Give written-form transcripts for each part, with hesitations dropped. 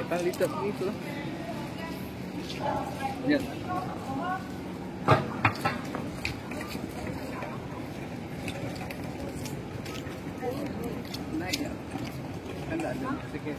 Kita liter gitu lah. Lihat. Naik ya. Kan enggak ada sedikit.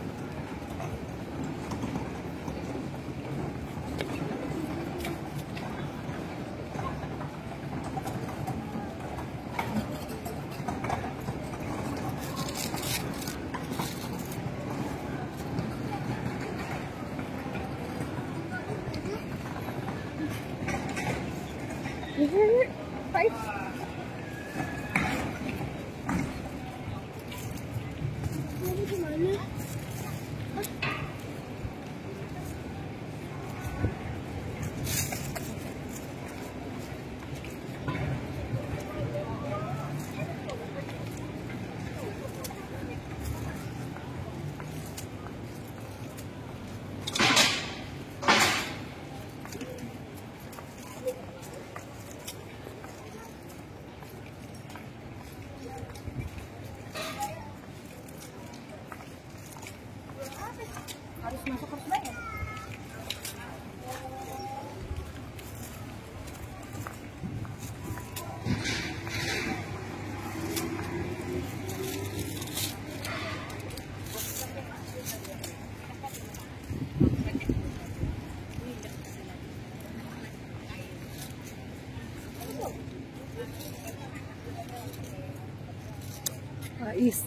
Harus masuk harus bayar. Ais.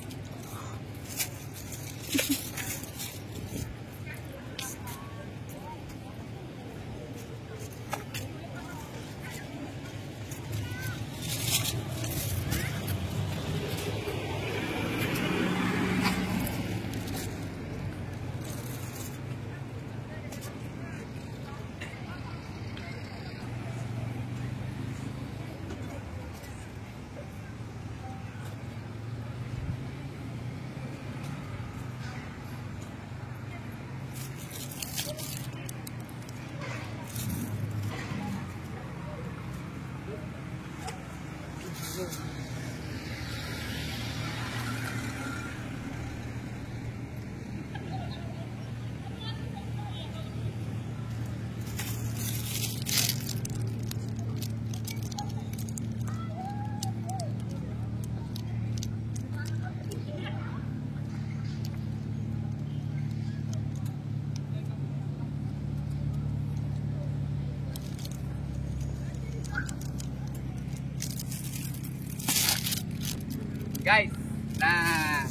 Guys, nah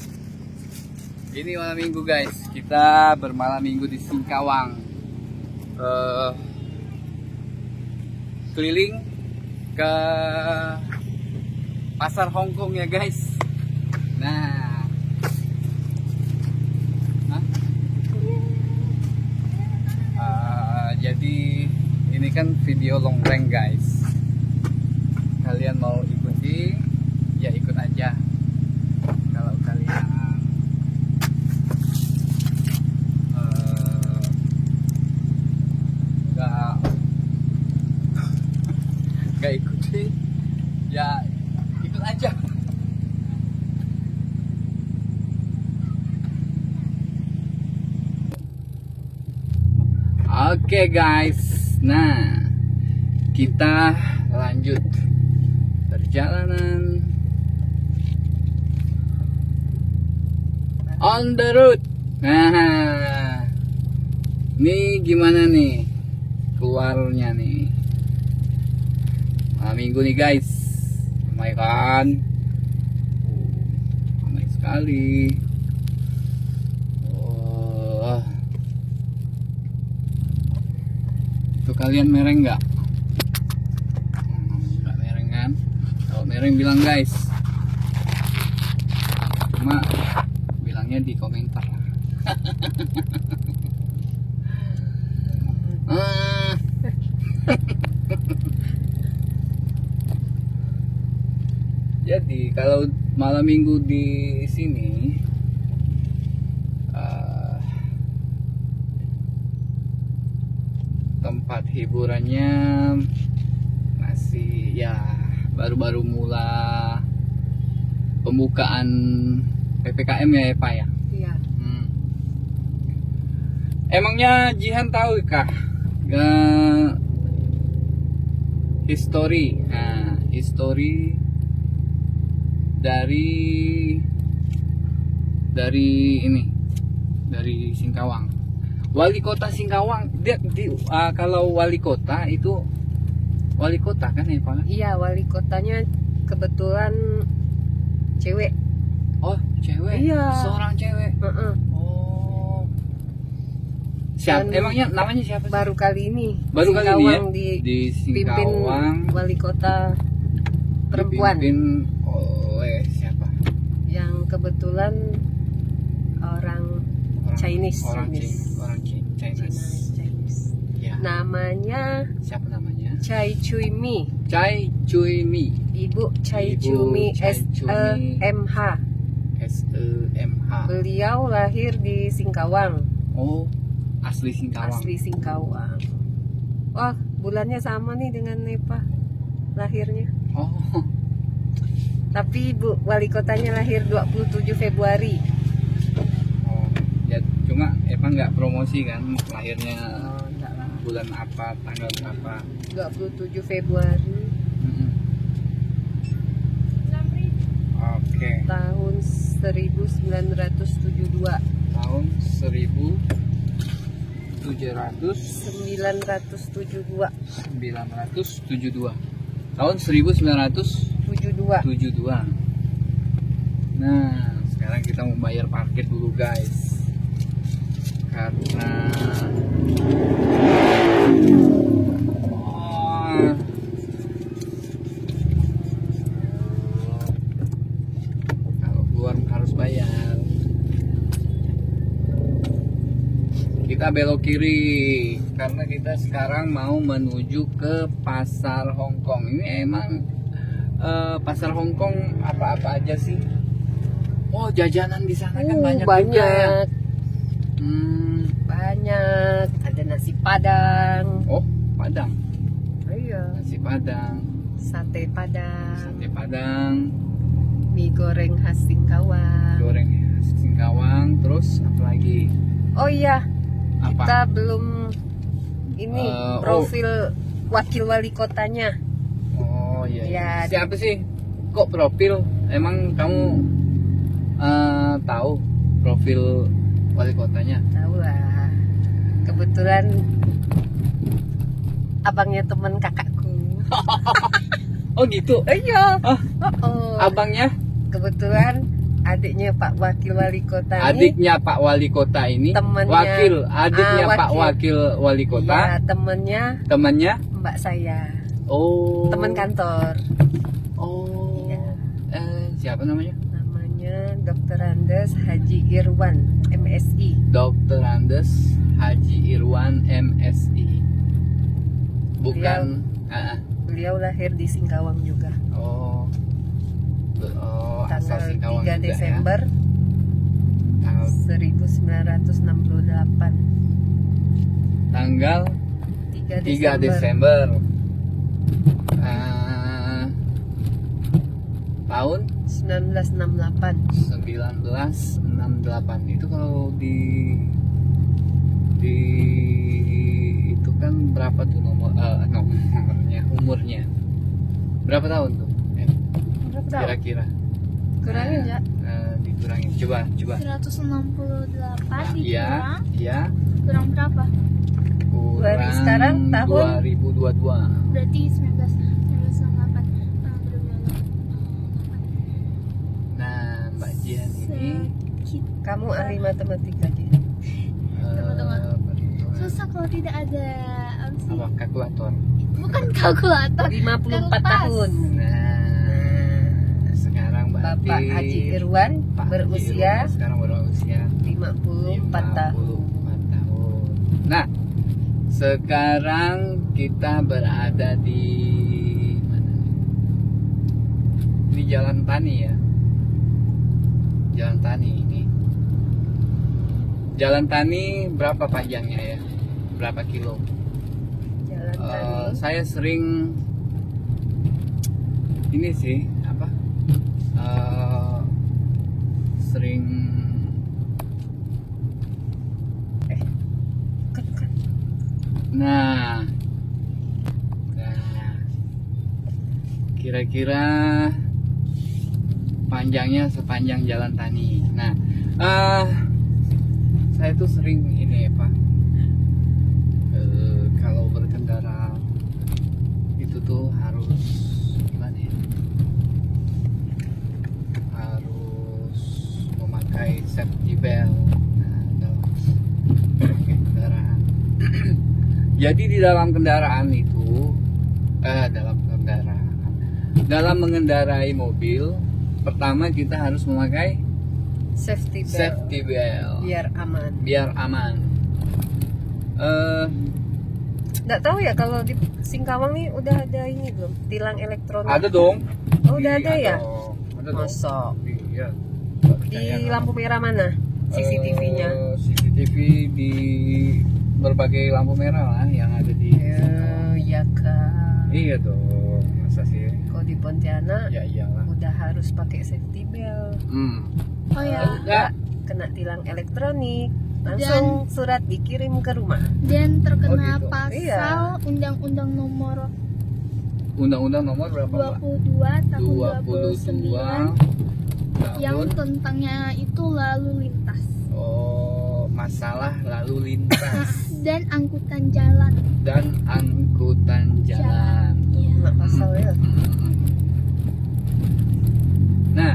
ini malam minggu guys, kita bermalam minggu di Singkawang, keliling ke pasar Hongkong ya guys. Nah, jadi ini kan video long range guys, kalian mau ikuti ya ikut aja. Kalau kalian nggak ikuti ya ikut aja. Oke guys, nah kita lanjut perjalanan on the road. Nah, ini gimana nih keluarnya nih malam minggu nih guys, ramai kan, ramai sekali. Itu kalian mereng nggak? Nggak mereng kan? Kalau mereng bilang guys, cuma bilangnya di komentar lah. Jadi kalau malam minggu di sini tempat hiburannya masih ya baru-baru mula pembukaan PPKM ya Pak ya. Iya. Emangnya Jihan tahu kah history dari ini, dari Singkawang, wali kota Singkawang. Kalau wali kota itu wali kota kan ya Pak? Iya, wali kotanya kebetulan cewek. Oh, cewek. Iya. Seorang cewek. Oh. Siapa? Dan Emangnya namanya siapa sih? Baru kali ini. Baru kali ini ya? Di pimpin Singkawang wali kota perempuan. dipimpin oleh siapa? Yang kebetulan orang Chinese. Chinese. Ya. Namanya Siapa namanya? Chai Chui Mi. Chai Chui Mi. Ibu Chai Ibu Chui Mi Chai Chui Mi. SEMH. SEMH. Beliau lahir di Singkawang. Oh, asli Singkawang. Asli Singkawang. Wah, bulannya sama nih dengan Nepa lahirnya. Oh. Tapi Ibu wali kotanya lahir 27 Februari. Oh, ya cuma Epa nggak promosi kan lahirnya Enggak lah. bulan apa, tanggal berapa. 27 Februari Oke. tahun 1972. Tahun 972. 1972. Tahun 1972. 72. Nah, sekarang kita mau bayar parkir dulu guys. Karena kalau keluar harus bayar. Kita belok kiri karena kita sekarang mau menuju ke pasar Hongkong. Ini emang pasar Hongkong apa-apa aja sih? Oh, jajanan di sana kan banyak juga ya. Banyak. Ada nasi Padang. Oh, Padang. Iya. Nasi Padang, Sate Padang. sate Padang, Mie goreng khas Singkawang. goreng Singkawang, terus apa lagi? Oh iya, Apa? kita belum ini profil wakil wali kotanya. Oh iya. Ya, Siapa sih? Kok profil? Emang kamu tahu profil wali kotanya? Tahu lah. Kebetulan abangnya temen kakakku. Oh gitu. Iya. Oh, Oh. abangnya? Kebetulan adiknya Pak Wakil Wali Kota ini. Adiknya Pak Wali Kota ini. Temennya. Wakil. Adiknya Pak Wakil. Wakil Wali Kota. Ya, temennya Temannya? Mbak saya. Oh. Teman kantor. Oh. Iya. Siapa namanya? Namanya Dr. Andes Haji Irwan, MSI. Dr. Andes Haji Irwan MSI. Bukan. Beliau lahir di Singkawang juga. Oh. Oh, asal Tanggal Singkawang 3 juga Desember ya. Tanggal 1968. Tanggal 3 3 Desember. Desember. Tahun 1968. 1968. Itu kalau di itu kan berapa tuh nomornya, umurnya berapa tahun tuh? Berapa tahun? Kira-kira Kurangin ya. dikurangin, coba 168 iya dikurang iya kurang berapa? Dari sekarang tahun 2022. Berarti 1968. Nah, Mbak Jihan ini kamu ahli matematika dia. Tunggu. perhitungan Susah kalau tidak ada apa kalkulator. bukan kalkulator. 54 Kertas. tahun. Nah, sekarang Bapak berarti Haji Irwan Pak Haji berusia Irwan sekarang berusia 54 tahun. 54 tahun. Nah, sekarang kita berada di mana nih? Di Jalan Tani ya. Jalan Tani ini. Jalan Tani berapa panjangnya ya? Berapa kilo? Jalan Tani. Saya sering ini sih apa? Sering Nah, kira-kira panjangnya sepanjang Jalan Tani. Nah, saya tuh sering ini Pak, kalau berkendara itu tuh harus gimana ya? Harus memakai safety belt. Nah, dalam memakai kendaraan. Jadi di dalam kendaraan itu, dalam mengendarai mobil, pertama kita harus memakai Safety belt. biar aman. Nggak tahu ya kalau di Singkawang nih udah ada ini belum? Tilang elektronik. Ada dong. Oh, udah ada ya? Ada dong. Masa? Iya. Di lampu merah mana? CCTV-nya? CCTV di berbagai lampu merah lah yang ada di Singkawang. Iya kak. Iya dong. Masa sih? Kalau di Pontianak Ya iyalah. udah harus pakai safety belt. Oh ya. Enggak. Kena tilang elektronik, langsung surat dikirim ke rumah. Dan terkena Oh, gitu. pasal Iya. Undang-Undang nomor Undang-undang nomor berapa, Pak? 22 tahun 22 29 yang tahun. tentangnya itu lalu lintas Oh, masalah lalu lintas dan angkutan jalan. jalan. Iya. Nggak pasal ya. Nah,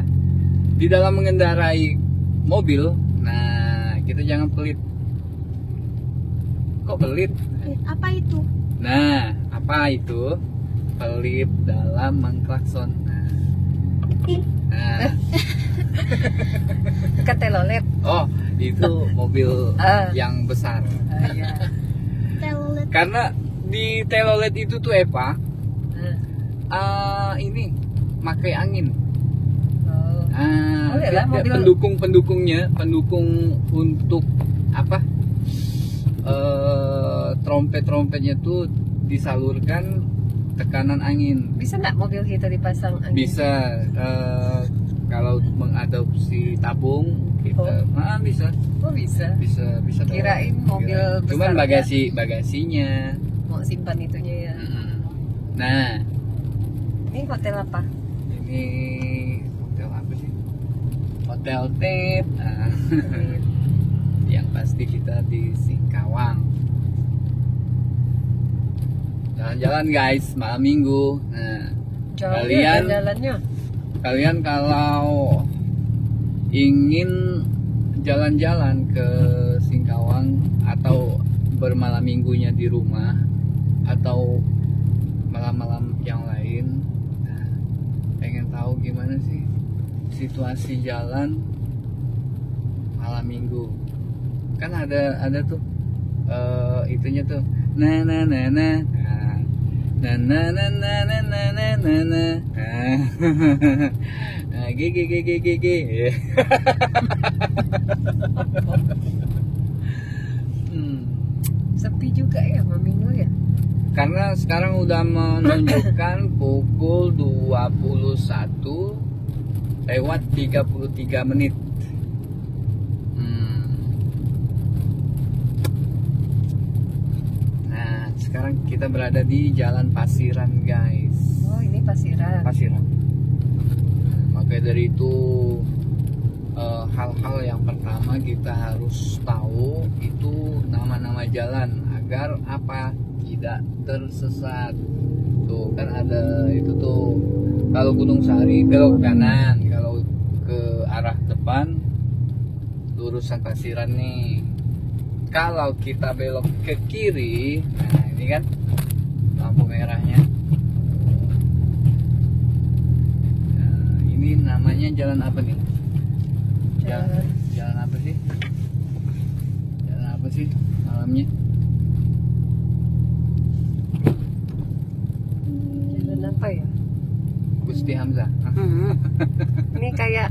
di dalam mengendarai mobil, nah kita jangan pelit. Kok pelit? Apa itu? Nah, apa itu? Pelit dalam mengklakson. Nah, Ke telolet. oh itu mobil yang besar. Iya. Telolet. Karena di telolet itu tuh Eva, ini pakai angin. Oh. Boleh lah, mobil- pendukung untuk apa? Trompet-trompetnya tuh disalurkan tekanan angin. Bisa nggak mobil kita dipasang angin? Bisa kalau mengadopsi tabung kita, bisa. Oh bisa. Bisa dong. Kirain mobil Kirain. Cuman besar bagasinya. Mau simpan itunya ya. Nah, Ini hotel apa? ini hotel apa sih? Hotel Tet. Yang pasti kita di Singkawang. Jalan-jalan guys, malam minggu. Nah, Jauh Kalian- ya jalannya. kalian kalau ingin jalan-jalan ke Singkawang atau bermalam minggunya di rumah atau malam-malam yang lain, nah, pengen tahu gimana sih situasi jalan malam minggu, kan ada tuh itunya tuh nah nah nah nah nah nah nah nah nah nah nah nah nah nah g Sepi juga ya malam minggu ya. karena sekarang udah menunjukkan pukul 21 lewat 33 menit. Nah, sekarang kita berada di Jalan Pasiran, guys. Oh ini Pasiran. Pasiran. Maka dari itu hal-hal yang pertama kita harus tahu itu nama-nama jalan agar apa tidak tersesat. Tuh kan ada itu tuh, kalau Gunung Sari belok kanan, kalau ke arah depan lurusan Pasiran nih. Kalau kita belok ke kiri, nah ini kan lampu merahnya. Nah, ini namanya jalan apa nih? Jalan apa sih? Jalan apa sih malamnya? Jalan apa ya? Gusti Hamzah. Ini kayak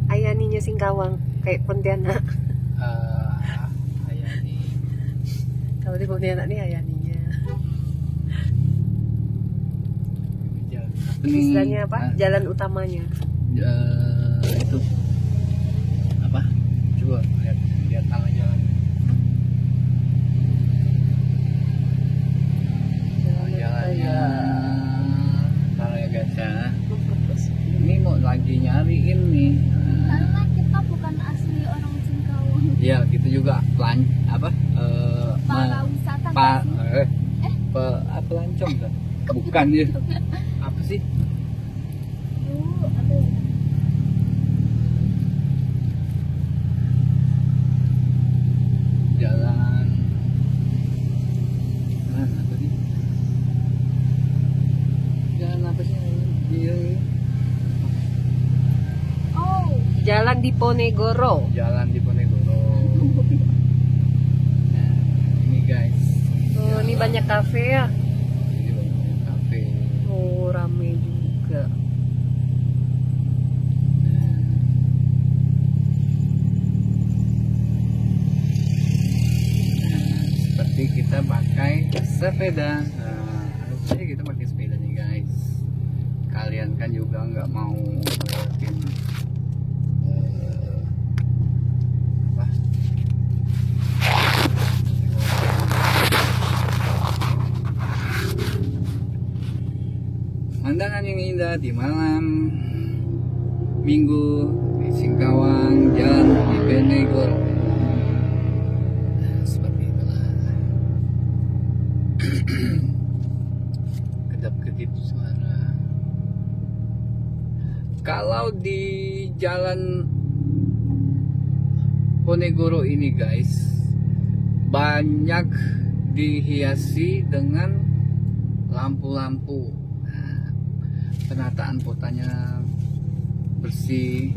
Ayaninya Singkawang, kayak Pontianak. Ayani. Kalau di Pontianak nih Ayaninya. Jalan apa nih? Istilahnya apa? Jalan utamanya. Itu apa? Coba lihat nama jalan. juga Para wisata pa, nggak sih? pelancong kan? Bukan ya. Apa sih? Dulu ada ya? Jalan apa sih? Jalan apa sih? Oh, Jalan Diponegoro. Jalan Diponegoro. Nah, ini guys. Oh, ini banyak kafe ya. Ini banyak kafe. Oh, rame juga. Nah, seperti kita pakai sepeda. Nah, harusnya kita pakai sepeda nih guys. Kalian kan juga nggak mau ngelewatin apa? Pemandangan yang indah di malam Minggu di Singkawang, Jalan Diponegoro. Nah, seperti itulah. Kedap-kedip suara. Kalau di Jalan Ponegoro ini guys, banyak dihiasi dengan lampu-lampu. Nah, penataan kotanya bersih,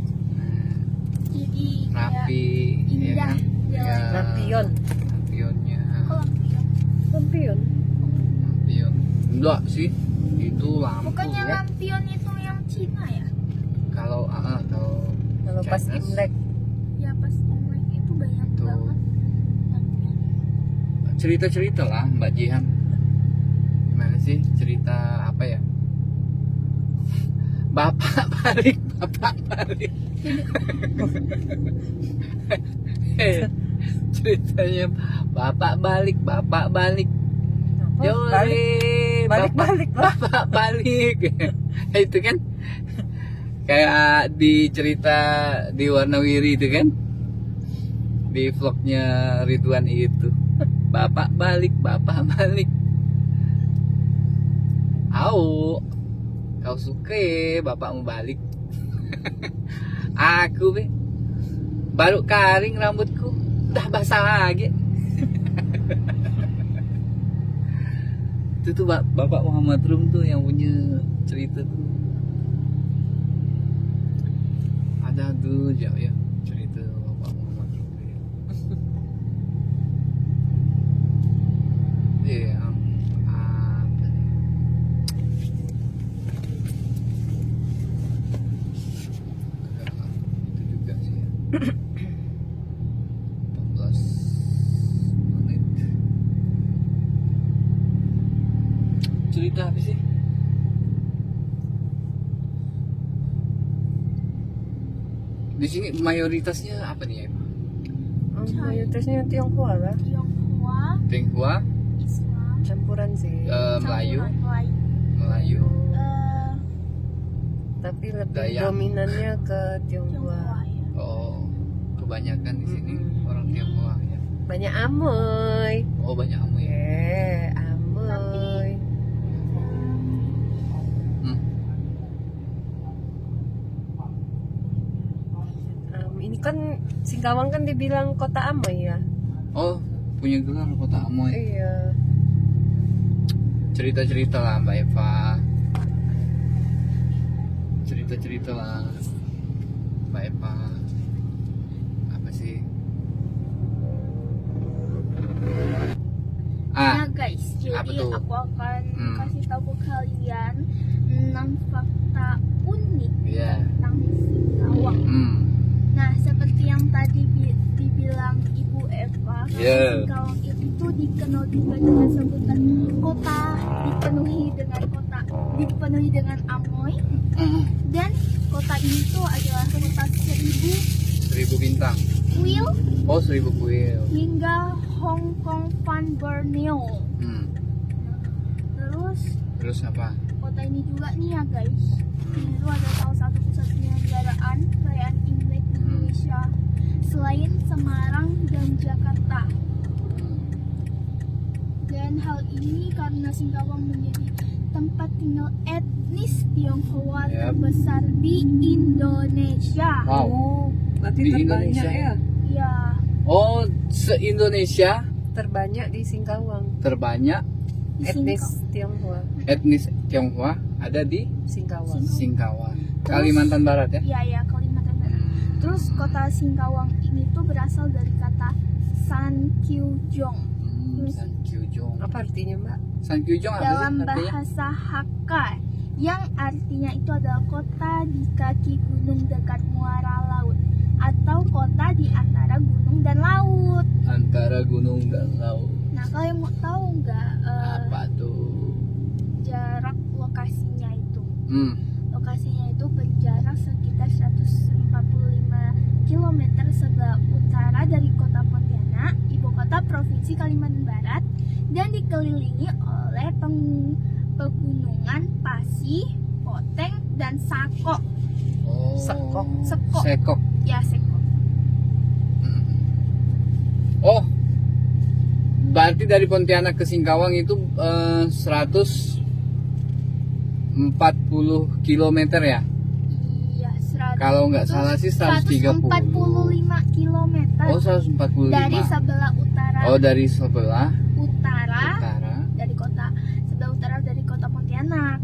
jadi rapi, indah, ya kan? ya. Lampion. Lampionnya, kok lampion? Lampion. lampion. Enggak sih, itu lampu. Bukannya Ya. lampion itu yang Cina ya? Kalau Kalau pas Chinese, Imlek. Ya pas Imlek itu banyak Itu. banget lampion. cerita-cerita lah Mbak Jihan. Gimana sih cerita apa ya? Bapak balik. Ceritanya bapak balik. Apa? Jole, Balik lah. bapak balik. Itu kan kayak di cerita di Warnawiri itu kan, di vlognya Ridwan itu, bapak balik. Au, kau suka ya bapakmu balik. Aku be baru kering rambutku udah basah lagi. Itu tuh Bapak Muhammad Rum tuh yang punya cerita tuh. Ada tuh jauh ya cerita Bapak Muhammad Rum. Iya, apa nih? Itu juga sih ya. 14 menit. Cerita apa sih? Di sini mayoritasnya apa nih ya? Mayoritasnya Tionghoa lah. Tionghoa, Tionghoa, Islam, Campuran sih. Melayu, campuran Melayu. Melayu, Eh, Tapi lebih Dayak. dominannya ke Tionghoa. Tionghoa ya. oh kebanyakan di sini orang Tionghoa ya. Banyak amoy. Oh banyak kamu ya. Amoy. Hmm. Ini kan Singkawang kan dibilang kota amoy ya. Oh punya gelar kota Amoy. Iya. Cerita-cerita lah Mbak Eva. Cerita-cerita lah Mbak Eva. Apa sih? Nah guys, apa jadi tuh? aku akan Hmm. kasih tahu ke kalian 6 fakta unik Iya. tentang Singkawang. Nah, seperti yang tadi dibilang Ibu Eva, Yeah. Singkawang itu dikenal juga dengan sebutan dipenuhi dengan amoy, dan kota ini tuh adalah kota 1000 bintang. kuil Oh 1000 kuil. hingga Hong Kong Van Borneo. Terus apa? Kota ini juga nih ya guys, ini tuh ada salah satu pusat penyelenggaraan perayaan Imlek di Indonesia. selain Semarang dan Jakarta. Dan hal ini karena Singkawang menjadi tempat tinggal etnis Tionghoa terbesar di Indonesia. Wow. Oh, berarti Di terbanyak Indonesia. ya. Ya, Oh, se-Indonesia Terbanyak di Singkawang. terbanyak di Etnis Singkawang. Tionghoa, etnis Tionghoa ada di Singkawang. Singkawang, Kalimantan Barat ya. Iya, ya, Kalimantan Barat. Terus kota Singkawang ini tuh berasal dari kata Sankyujong. Sankyujong. Apa artinya, Mbak? Sankyujong apa sih Dalam artinya? bahasa Hakka yang artinya itu adalah kota di kaki gunung dekat muara laut atau kota di antara gunung dan laut. Antara gunung dan laut. Nah, kalian mau tahu nggak Apa tuh? jarak lokasinya itu? Hmm. Lokasinya itu berjarak sekitar 145 km sebelah utara dari kota Pontianak, ibu kota provinsi Kalimantan Barat, dan dikelilingi oleh pegunungan Pasir, Poteng, dan Sakok. Oh. Sekok. Sekok. Ya, Sekok. Oh. Berarti dari Pontianak ke Singkawang itu 140 km ya? Iya, Kalau nggak salah sih 130. 145 km Oh, 145. dari sebelah utara. Oh, dari sebelah utara utara. dari kota sebelah utara dari kota Pontianak.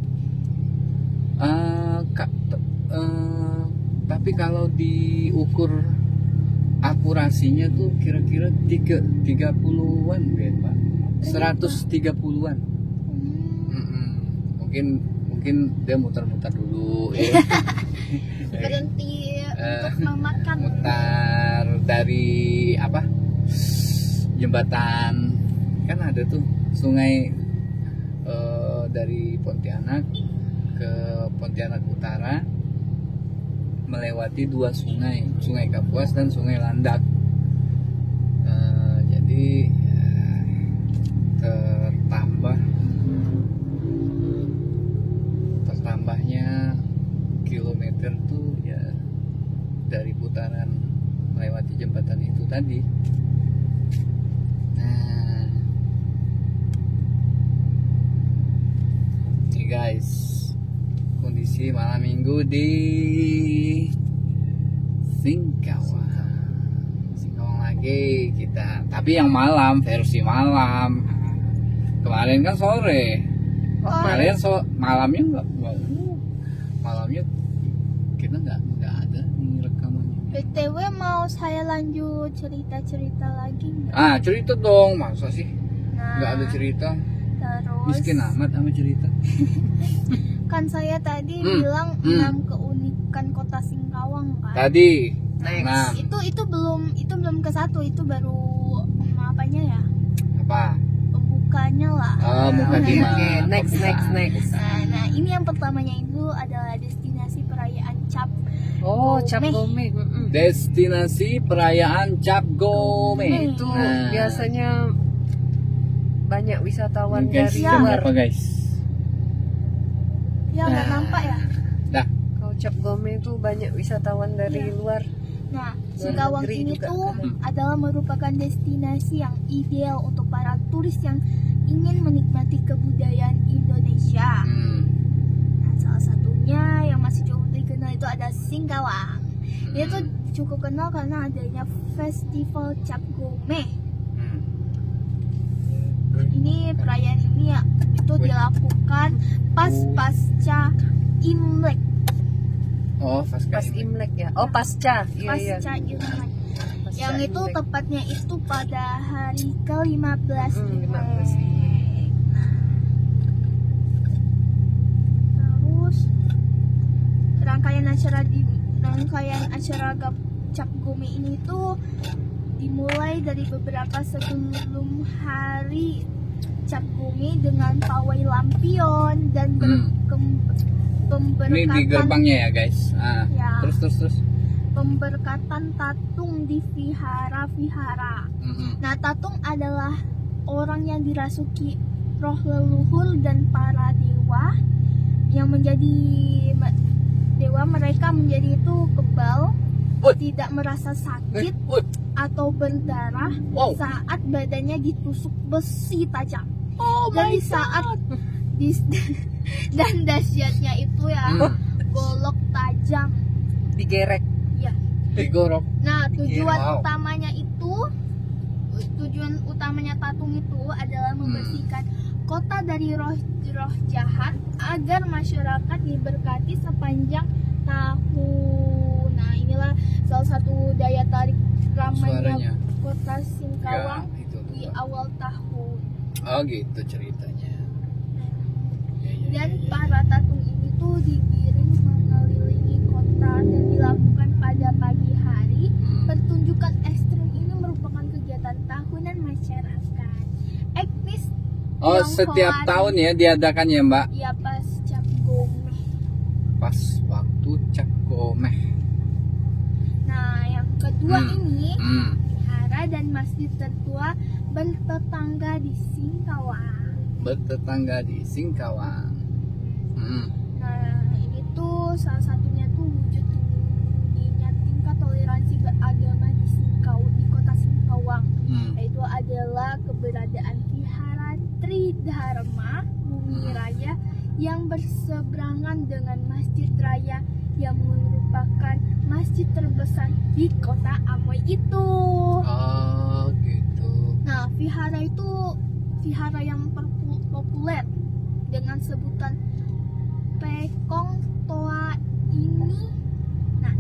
Tapi kalau diukur akurasinya tuh kira-kira 30-an kan, Pak? 130-an. Mungkin dia muter-muter dulu ya. Berhenti untuk memakan. Mutar dari apa? Jembatan. Kan ada tuh sungai dari Pontianak ke Pontianak Utara, melewati dua sungai, Sungai Kapuas dan Sungai Landak. Jadi tertambahnya kilometer tuh ya dari putaran melewati jembatan itu tadi. Nah, ini guys, kondisi malam minggu di Singkawang lagi kita, tapi yang malam, versi malam. Kemarin kan sore, kemarin malamnya malamnya kita nggak ada nih rekamannya. BTW mau saya lanjut cerita lagi nggak? Cerita dong, masa sih Nah, nggak ada cerita? terus Miskin amat sama cerita. kan saya tadi bilang 6 keunikan kota Singkawang kan. Tadi Next. 6 Itu belum ke satu, itu baru apanya ya? apa? Pembukanya lah. Muka Oke, Dima. next. Nah, ini yang pertamanya itu adalah destinasi perayaan Cap. Oh, Cap Gome. Gome. Destinasi perayaan Cap Gome. Itu Nah. biasanya banyak wisatawan Guys, dari Ya. luar. apa guys? Ya, nggak nampak ya? Dah. Kalau Cap Gome itu banyak wisatawan dari Iya. luar. Nah, Singkawang negeri ini juga. tuh adalah merupakan destinasi yang ideal untuk para turis yang ingin menikmati kebudayaan Indonesia. Nah, salah satunya yang masih cukup dikenal itu ada Singkawang. Dia tuh cukup kenal karena adanya festival Cap Gome. Ini perayaan ini ya itu dilakukan pasca Imlek. Oh, Pas Imlek ya. Oh, pasca. Iya. Pasca Imlek. Pasca Yang itu Imlek. tepatnya itu pada hari ke-15 15. Terus rangkaian acara Cap Gome ini tuh dimulai dari beberapa sebelum hari Cap Gome dengan pawai lampion dan Ini di gerbangnya ya guys. Ya. Terus. pemberkatan tatung di vihara-vihara. Nah, tatung adalah orang yang dirasuki roh leluhur dan para dewa yang menjadi dewa. Mereka menjadi itu kebal tidak merasa sakit Woi. atau berdarah Wow. saat badannya ditusuk besi tajam. Oh Dan di saat dan dahsyatnya itu ya, golok tajam. Digerek. Ya. Digorok. Nah, Wow. tujuan utamanya tatung itu adalah membersihkan kota dari roh-roh jahat agar masyarakat diberkati sepanjang tahun. Nah, inilah salah satu daya tarik ramainya Suaranya. kota Singkawang Ya, itu. di awal tahun. Oh gitu ceritanya. Ya, Dan para tatung ini tuh digiring mengelilingi kota dan dilakukan pada pagi hari. Pertunjukan ekstrim ini merupakan kegiatan tahunan masyarakat. Etnis Oh setiap Tionghoa tahun ya diadakan ya Mbak? ya pas Cap Gomeh. Pas waktu Cap Gomeh. Nah, yang kedua ini Hmm. vihara dan masjid tertua bertetangga di Singkawang. Bertetangga di Singkawang. Nah, ini tuh salah satunya tuh wujud tingginya tingkat toleransi beragama di kota Singkawang. Yaitu adalah keberadaan vihara Tridharma Bumi Raya yang berseberangan dengan Masjid Raya yang merupakan masjid terbesar di kota Amoy itu. Oh gitu. Nah, vihara itu vihara yang populer dengan sebutan Pekong Toa ini. Nah,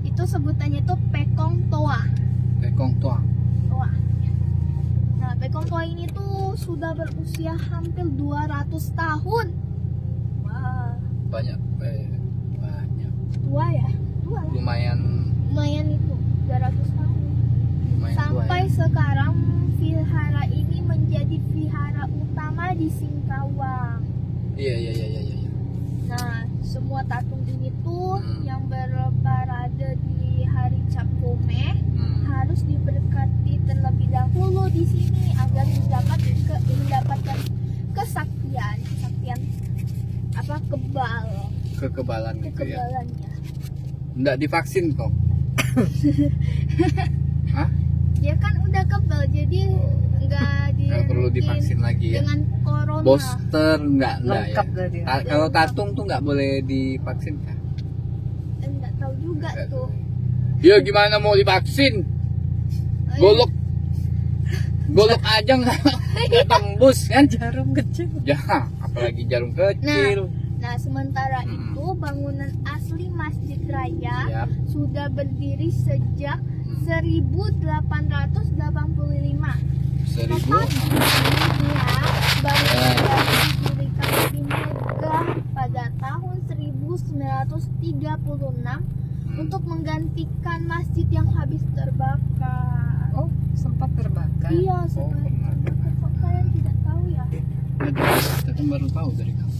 itu sebutannya itu Pekong Toa. Pekong Toa. Toa. Nah, Pekong Toa ini tuh sudah berusia hampir 200 tahun. Wah, Banyak. Banyak. tua ya? Tua lah. Lumayan. Lumayan itu, 200 tahun. Lumayan Sampai tua ya. sekarang vihara ini menjadi vihara utama di Singkawang. Iya. Nah, semua tatung ini tuh yang berparade di hari Cap Gomeh harus diberkati terlebih dahulu di sini agar mendapatkan kesaktian apa Kekebalan gitu ya. kekebalannya. Nggak divaksin kok. Hah? Dia kan udah kebal jadi Nggak perlu divaksin lagi ya. dengan corona. Booster nggak ya. Lengkap berarti. Kalau tatung tuh nggak boleh divaksin kan? Enggak tahu juga Nggak tuh. Ya gimana mau divaksin? Golok aja nggak tembus kan? Jarum kecil. Ya, apalagi jarum kecil. Nah, sementara itu bangunan asli Masjid Raya Yap. sudah berdiri sejak 1885. 1000. Tepatnya bangunan baru didirikan di megah pada tahun 1936 untuk menggantikan masjid yang habis terbakar. Oh, sempat terbakar. Iya, Oh, setelah pernah. kok kalian tidak tahu ya? Kita kan baru tahu dari kamu.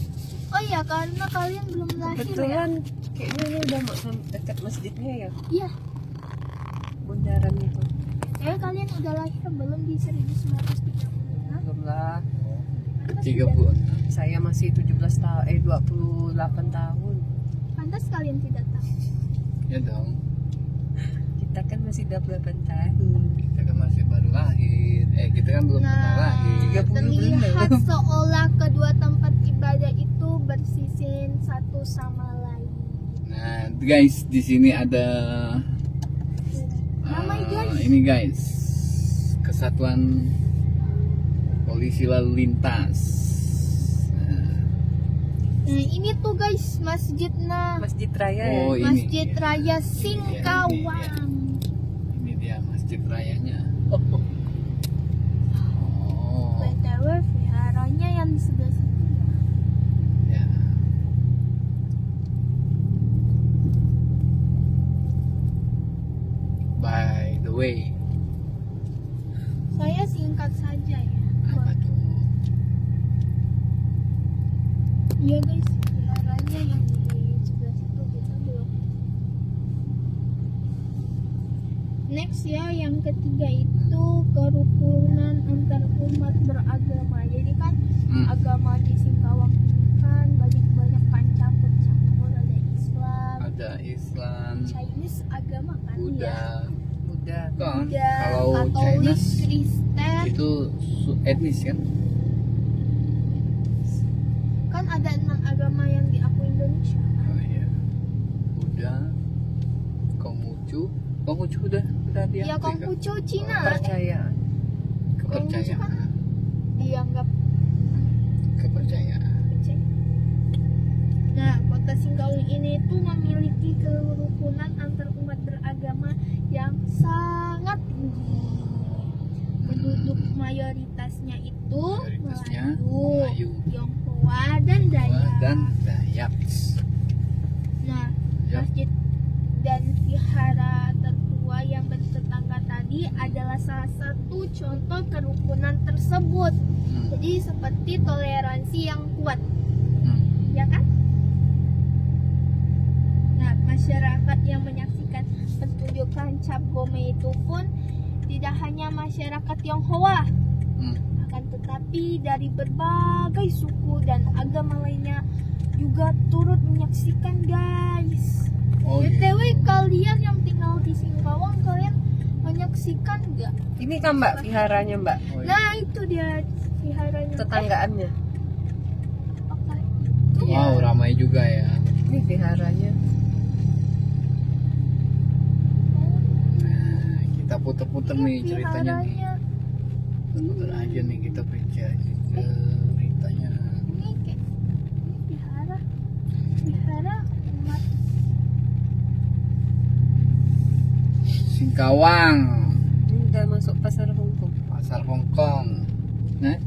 Oh iya, karena kalian belum lahir ya? Kebetulan kayaknya ini udah mau dekat masjidnya ya, Iya. bundaran itu. Kalian udah lahir belum di 1936? Belum lah. 30. Saya masih 17 tahun, 28 tahun. Pantas kalian tidak tahu. Ya dong. Kita kan masih 28 tahun. Kita kan masih baru lahir. Kita kan belum pernah lahir. 30 terlihat belum. seolah kedua tempat ibadah itu bersisin satu sama lain. Nah, guys, di sini ada Ramai guys. ini guys, Kesatuan Polisi Lalu Lintas. Nah, ini tuh guys masjidnya. Masjid Raya ya. Oh, ini Masjid dia. Raya Ini Singkawang. Ini dia masjid rayanya. Oh. BTW viharanya yang di sebelah situ ya. Ya. By the way, Saya singkat saja ya. apa tuh? Iya guys, viharanya yang di sebelah situ kita belum. Next ya, yang ketiga itu kerukunan antar umat beragama. Jadi kan agama di Singkawang kan banyak kan campur-campur, ada Islam, Ada Islam, Chinese agama Kristen. Itu etnis kan? Kan ada 6 agama yang diakui Indonesia. Oh iya. Buddha, Konghucu udah diakui. Ya Konghucu Cina. Percaya. Konghucu Kepercayaan. kan dianggap Kepercayaan. percaya. Nah, kota Singkawang ini tuh memiliki kerukunan antar umat beragama yang sangat tinggi. Penduduk mayoritasnya itu Melayu, Tionghoa, dan Dayak. Dayak. Nah, Ya. masjid dan vihara tertua yang bertetangga tadi adalah salah satu contoh kerukunan tersebut. Jadi seperti toleransi yang kuat, ya kan? Nah, masyarakat yang menyaksikan pertunjukan Cap Gome itu pun tidak hanya masyarakat Tionghoa, akan tetapi dari berbagai suku dan agama lainnya juga turut menyaksikan, guys. Oh, BTW kalian yang tinggal di Singkawang, kalian menyaksikan nggak? Ini kan Mbak viharanya Mbak, Oh, iya. Nah, itu dia viharanya. tetanggaannya. Apa? Wow, ramai juga ya. Ini viharanya. Nah, kita puter-puter nih ceritanya nih. Viharanya. Puter aja nih kita ceritanya. Ini kayak ini vihara umat. Singkawang, Ini udah masuk pasar Hongkong. pasar Hongkong. Nah,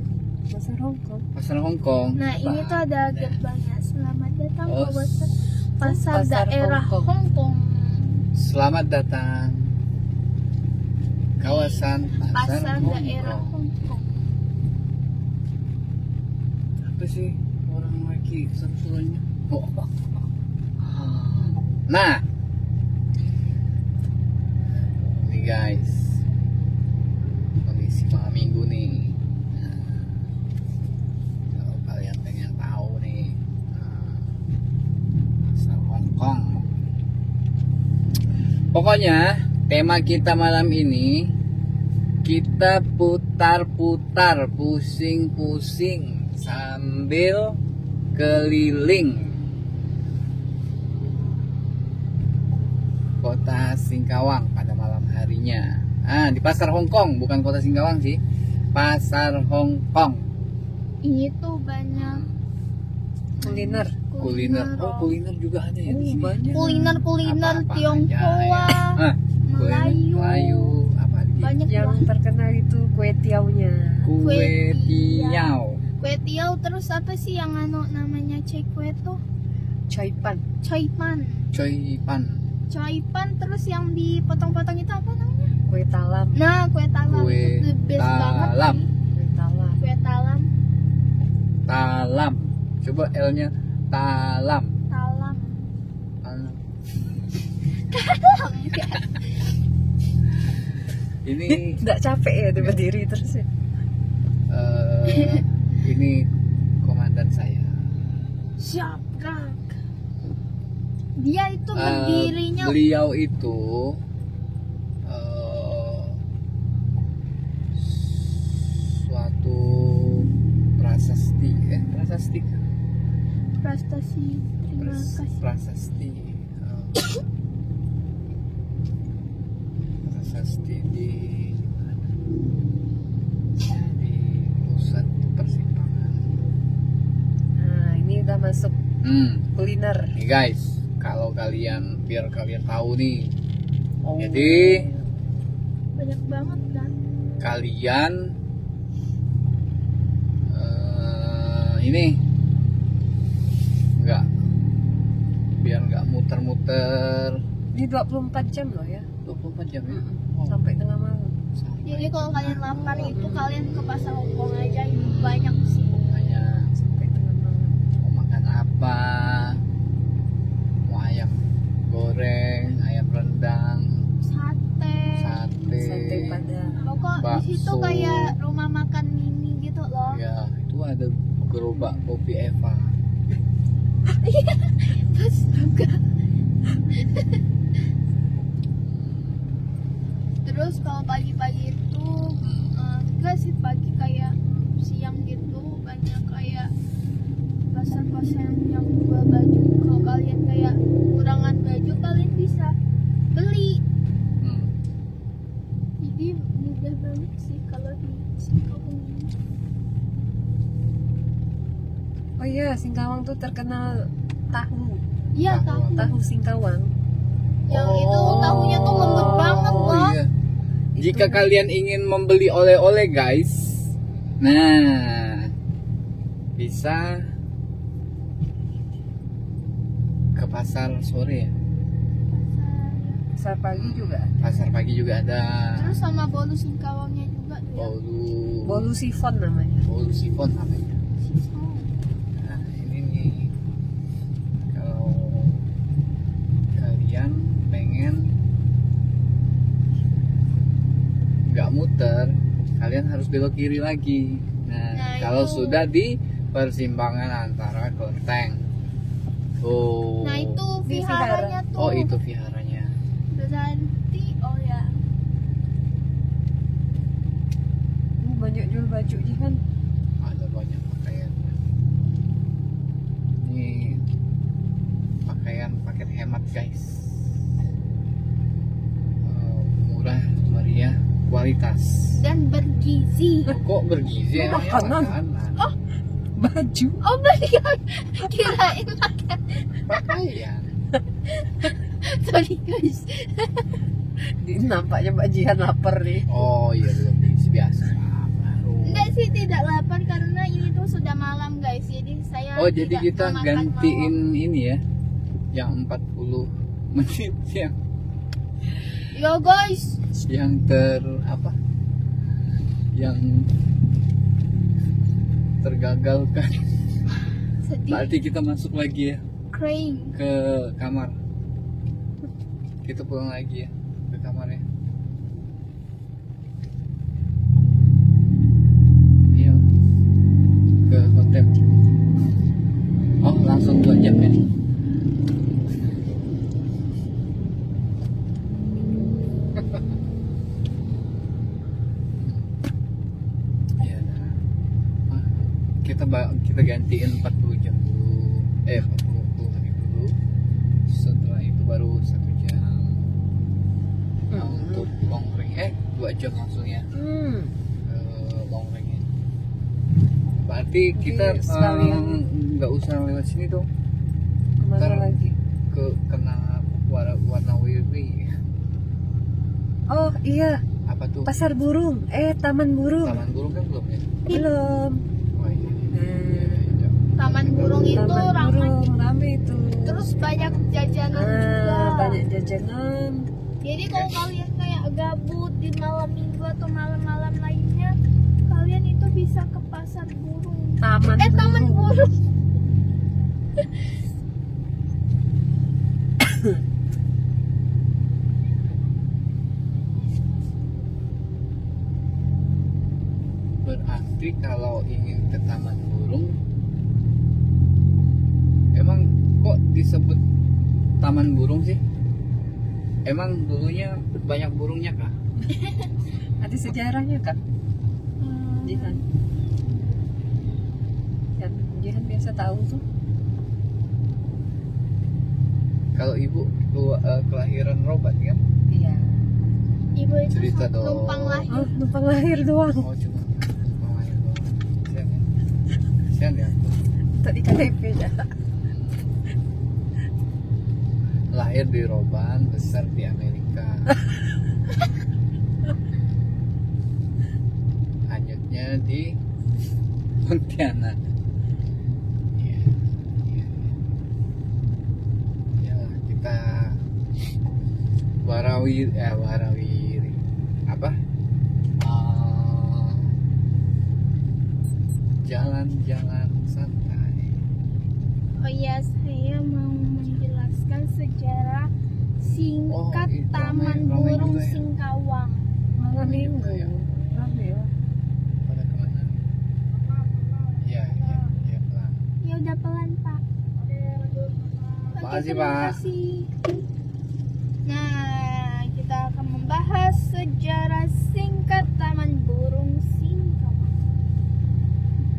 Pasar Hongkong. pasar Hongkong. Nah, ini tuh ada gerbangnya. Selamat datang Oh, ke pasar pasar daerah Hongkong. Hongkong. Selamat datang kawasan pasar Pasar daerah Hongkong. Hongkong. Apa sih orang lagi seru-serunya? Oh, apa? Nah, ini guys, kondisi malam minggu nih. Nah, kalau kalian pengen tahu nih, pasar Hongkong. Pokoknya tema kita malam ini kita putar-putar, pusing-pusing sambil keliling kota Singkawang pada malam harinya. Di pasar Hongkong, bukan kota Singkawang sih, pasar Hongkong. Ini tuh banyak Kuliner. Kuliner, kuliner juga ada ya di sini. Banyak. kuliner Apa-apa Tionghoa, aja, ya. Kuliner Melayu, apa lagi? banyak Yang lah. terkenal itu kue tiaunya. Kue tiao. Kue tiaw, terus apa sih yang namanya cai kue tuh? Caipan. Caipan. Coipan. Caipan, terus yang dipotong-potong itu apa namanya? Kue talam. Nah, kue talam Kue itu the best banget talam. sih. Kue talam. Kue talam, Talam. Coba L-nya talam. talam. Talam. Ini Nggak capek ya dia berdiri terus ya. ini komandan saya. Siap, gerak. Dia itu berdirinya Beliau itu suatu prasasti, prasasti, prestasi. Terima kasih. prasasti, prasasti di mana? Ya, di pusat persimpangan. Nah, ini udah masuk kuliner. Nih guys, kalau kalian biar kalian tahu nih, Oh. jadi Banyak banget kan? kalian ini enggak, biar nggak muter-muter Ini 24 jam loh ya. 24 jam ya. Sampai tengah malam. Jadi kalau kalian lapar itu kalian ke pasar Hongkong aja, ini banyak sih. Banyak. Sampai tengah malam. Mau makan apa, mau ayam goreng, ayam rendang, Sate. Sate padang. Pokok di situ bakso. kayak rumah makan mini gitu loh. Ya itu ada gerobak kopi Eva. Pas juga. Terus kalau pagi-pagi itu iya, Singkawang tuh terkenal tahu. Iya, tahu. Tahu Singkawang. Yang itu tahunya tuh lembut banget loh. Iya. Jika kalian ingin membeli oleh-oleh guys, nah bisa ke pasar sore ya. Pasar pagi juga. Pasar pagi juga ada. Terus sama bolu Singkawangnya juga tuh ya. Bolu sifon namanya. Bolu sifon namanya. Nah ini nih, kalau kalian pengen nggak muter, kalian harus belok kiri lagi. Nah, kalau itu. sudah di persimpangan antara kelenteng. Oh. Nah itu Di viharanya tuh. Oh itu viharanya. Berarti oh ya. Ini banyak jual baju nih kan. Ada banyak pakaian. Ini pakaian paket hemat guys. Murah, meriah, kualitas. Dan bergizi. Kok bergizi ya? Makanan. Oh, Baju. oh bener. Kirain makan. Pakaian. Sorry guys. Ini nampaknya Mbak Jihan lapar nih. Oh iya belum biasa. Baru. Enggak sih, tidak lapar karena ini tuh sudah malam guys. Jadi saya Oh jadi tidak kita makan gantiin malam. ini ya, yang 40 menit Yo guys. yang apa? Yang tergagalkan. Sedih. Berarti kita masuk lagi ya Crying. ke kamar. Kita pulang lagi ya ke kamarnya. Iya. Ke hotel. Oh langsung 2 jam ya. Ya, nah. Kita gantiin 40 jam dulu. 40 menit dulu. Setelah itu baru 1 jam. Nah, untuk long range 2 jam langsungnya long range. Berarti kita sekalian nggak usah lewat sini tuh. kemana Ntar lagi? kena warna-warni. Oh iya, Apa tuh? pasar burung. Taman burung. Taman burung kan belum ya? Belum. Oh iya. Taman burung itu Taman ramai. burung rame itu. Terus banyak jajanan juga. Banyak jajanan. Jadi kalau kalian kayak gabut di malam minggu atau malam-malam lainnya, kalian itu bisa ke pasar burung. Taman burung. Berarti kalau ingin ke taman burung, emang kok disebut taman burung sih? Emang dulunya banyak burungnya kah? Ada sejarahnya kan? Jihan. Yang Jihan biasa tahu tuh. Kalau ibu kelahiran Robat kan? Iya. Ibu itu Cerita dong. numpang lahir. Oh, numpang lahir doang. Oh cuma kelahiran doang. Kasian ya. Kasian ya. Tadi KTP ya. Lahir di Roban, besar di Amerika. Hanyutnya di Pontianak. Iya, iya. Ya, kita warawiri apa? Jalan-jalan santai. Oh iya, saya mau menjelaskan sejarah singkat itu Taman ramai Burung juga ya. Singkawang. Malam minggu. Ya. Rame ya. Pada kemana? Ya, pelan. Ya udah pelan Pak. Makasih, terima Pak. kasih. Nah, kita akan membahas sejarah singkat Taman Burung Singkawang.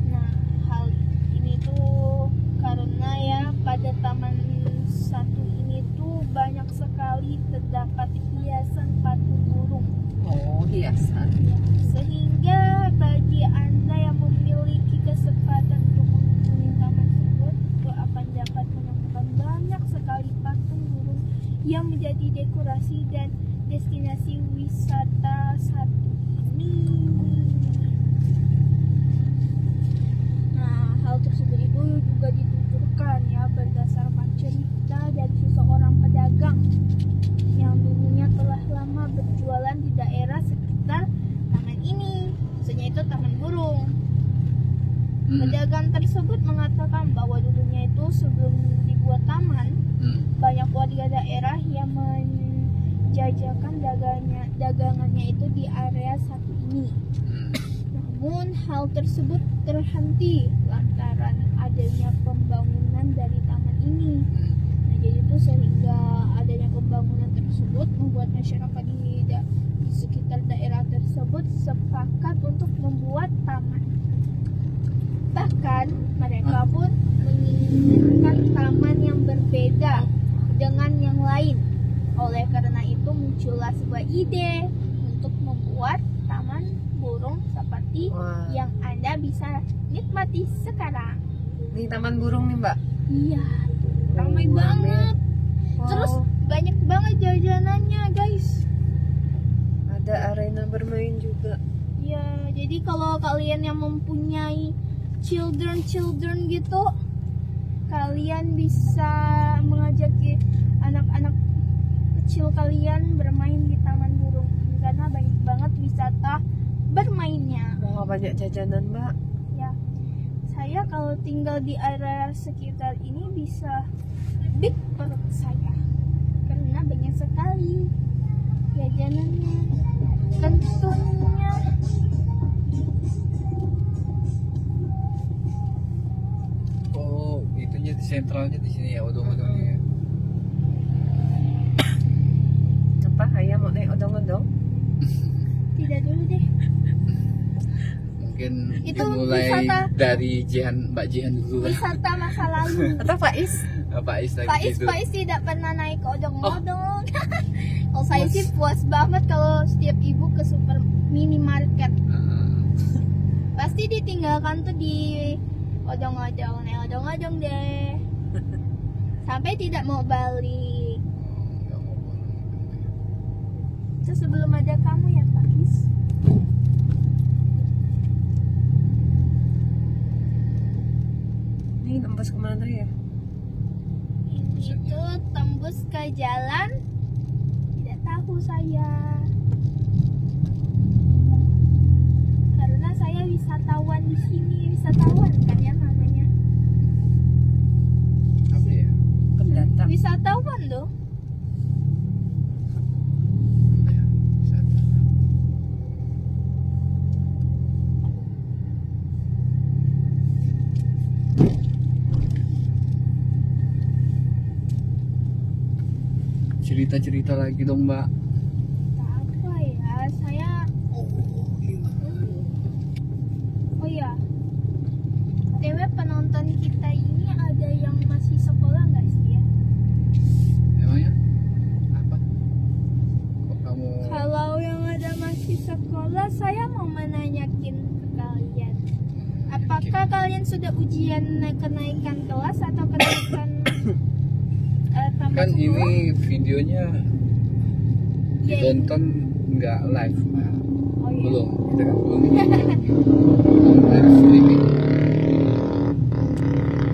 Nah, hal ini tuh karena ya pada taman satu ini tuh banyak sekali terdapat hiasan patung burung. Oh, hiasan. Sehingga bagi Anda yang memiliki kesempatan untuk mengunjungi taman destinasi wisata satu ini. Nah, hal tersebut itu juga dituturkan ya berdasarkan cerita dari seseorang pedagang yang dulunya telah lama berjualan di daerah sekitar taman ini. Maksudnya itu taman burung. Pedagang tersebut mengatakan bahwa dulunya itu sebelum dibuat taman, banyak warga daerah yang menjajakan dagangannya itu di area satu ini. Namun hal tersebut terhenti lantaran adanya pembangunan dari taman ini. Nah, jadi itu sehingga adanya pembangunan tersebut membuat masyarakat di sekitar daerah tersebut sepakat untuk membuat taman. Bahkan mereka pun menginginkan taman yang berbeda dengan yang lain. Oleh karena itu muncullah sebuah ide untuk membuat taman burung seperti yang Anda bisa nikmati sekarang. Ini taman burung nih, Mbak. Iya, ramai banget. Terus banyak banget jajanannya, guys. Ada arena bermain juga. Ya, jadi kalau kalian yang mempunyai children gitu, kalian bisa mengajak anak-anak kecil kalian bermain di taman burung karena banyak banget wisata bermainnya. Wah, banyak jajanan, Mbak. Ya, saya kalau tinggal di area sekitar ini bisa big perut saya karena banyak sekali jajanannya, tentunya. Oh, itunya di sentralnya di sini ya, odong-odongnya. Apa? Ayah mau naik odong-odong? Tidak dulu deh. Mungkin Itu dimulai wisata. dari Mbak Jihan dulu lah. Wisata masa lalu. Atau Faiz? Pak Is lagi tidur. Faiz tidak pernah naik ke odong-odong. Kalau saya sih puas banget kalau setiap ibu ke super minimarket. Pasti ditinggalkan tuh di odong-odong, naik odong-odong deh. Sampai tidak mau balik. Itu sebelum ada kamu ya, Pak Is. Ini tembus kemana ya? Ini tuh tembus ke jalan. Tidak tahu saya. Karena saya wisatawan di sini, wisatawan kan ya namanya. Apa ya? Pendatang. Wisatawan loh. Cerita-cerita lagi dong, Mbak. Apa ya? Saya Oh ya. TW penonton kita ini ada yang masih sekolah nggak sih ya? Emangnya? Apa? Kok kamu Kalau yang ada masih sekolah, saya mau menanyakin ke kalian. Apakah kalian sudah ujian kenaikan kelas atau kenaikan tambah kan sekolah? ini videonya Iya, ditonton nggak live, Mbak. Oh, iya. Belum, kita kan belum live streaming.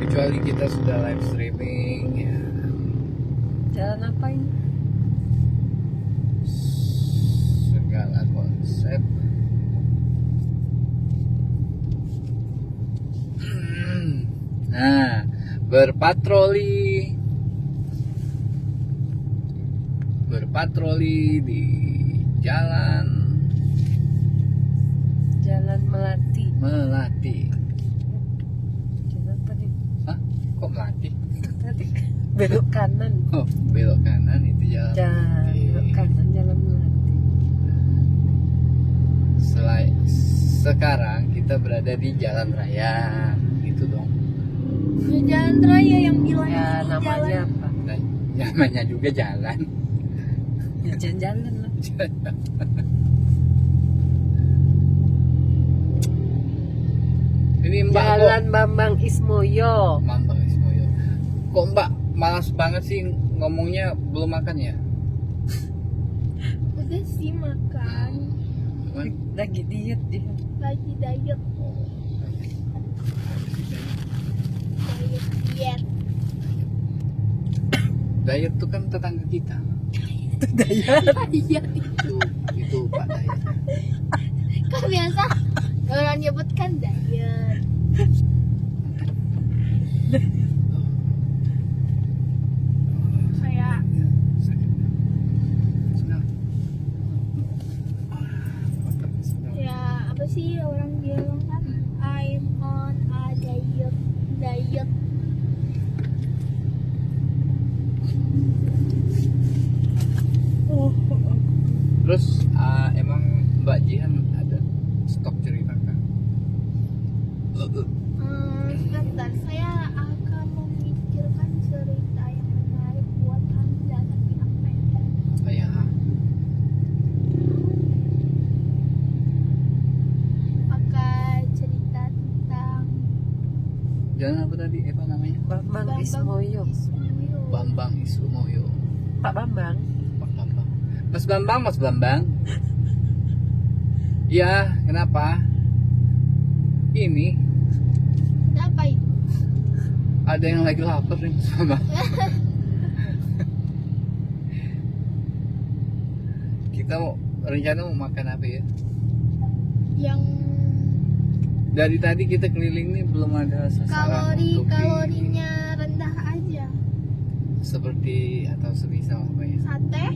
Kecuali kita sudah live streaming ya. Jalan apa ini? Segala konsep. Nah, berpatroli di jalan Melati. Jalan apa nih? Hah? Kok Melati? Tadi belok kanan. Oh, belok kanan itu jalan. Belok kanan jalan Melati. Sekarang kita berada di jalan raya, gitu dong. Ya, jalan raya yang bilang Ya ini namanya jalan. apa? Nah, namanya juga jalan. Ya jalan-jalan lah. Ini Mbak Jalan Bambang Ismoyo. Mambang Ismoyo. Kok Mbak malas banget sih ngomongnya belum makan ya? Udah sih makan. Cuman Lagi diet dia. Lagi diet. Diet. Dayat tuh kan tetangga kita. Diet. Itu Pak Dayat. Kan biasa orang nyebut kan diet. Kayak ya apa sih orang bilang kan I'm on a diet. Terus emang Mbak Jihan ada stok cerita kan? Sebentar, saya akan memikirkan cerita yang menarik buat Anda, tapi apa ya? Kayak Apakah cerita tentang jalan apa tadi? Apa namanya? Bambang Ismoyo. Ismoyo. Bambang Isumoyo. Pak Bambang. Pak Bambang. Mas Bambang, Mas Bambang. Iya, kenapa? Ini Apa itu? ada yang lagi lapar nih sama. Kita rencana mau makan apa ya? Yang Dari tadi kita keliling nih belum ada sasaran untuk kalorinya rendah aja. seperti atau semisal apa ya? Sate?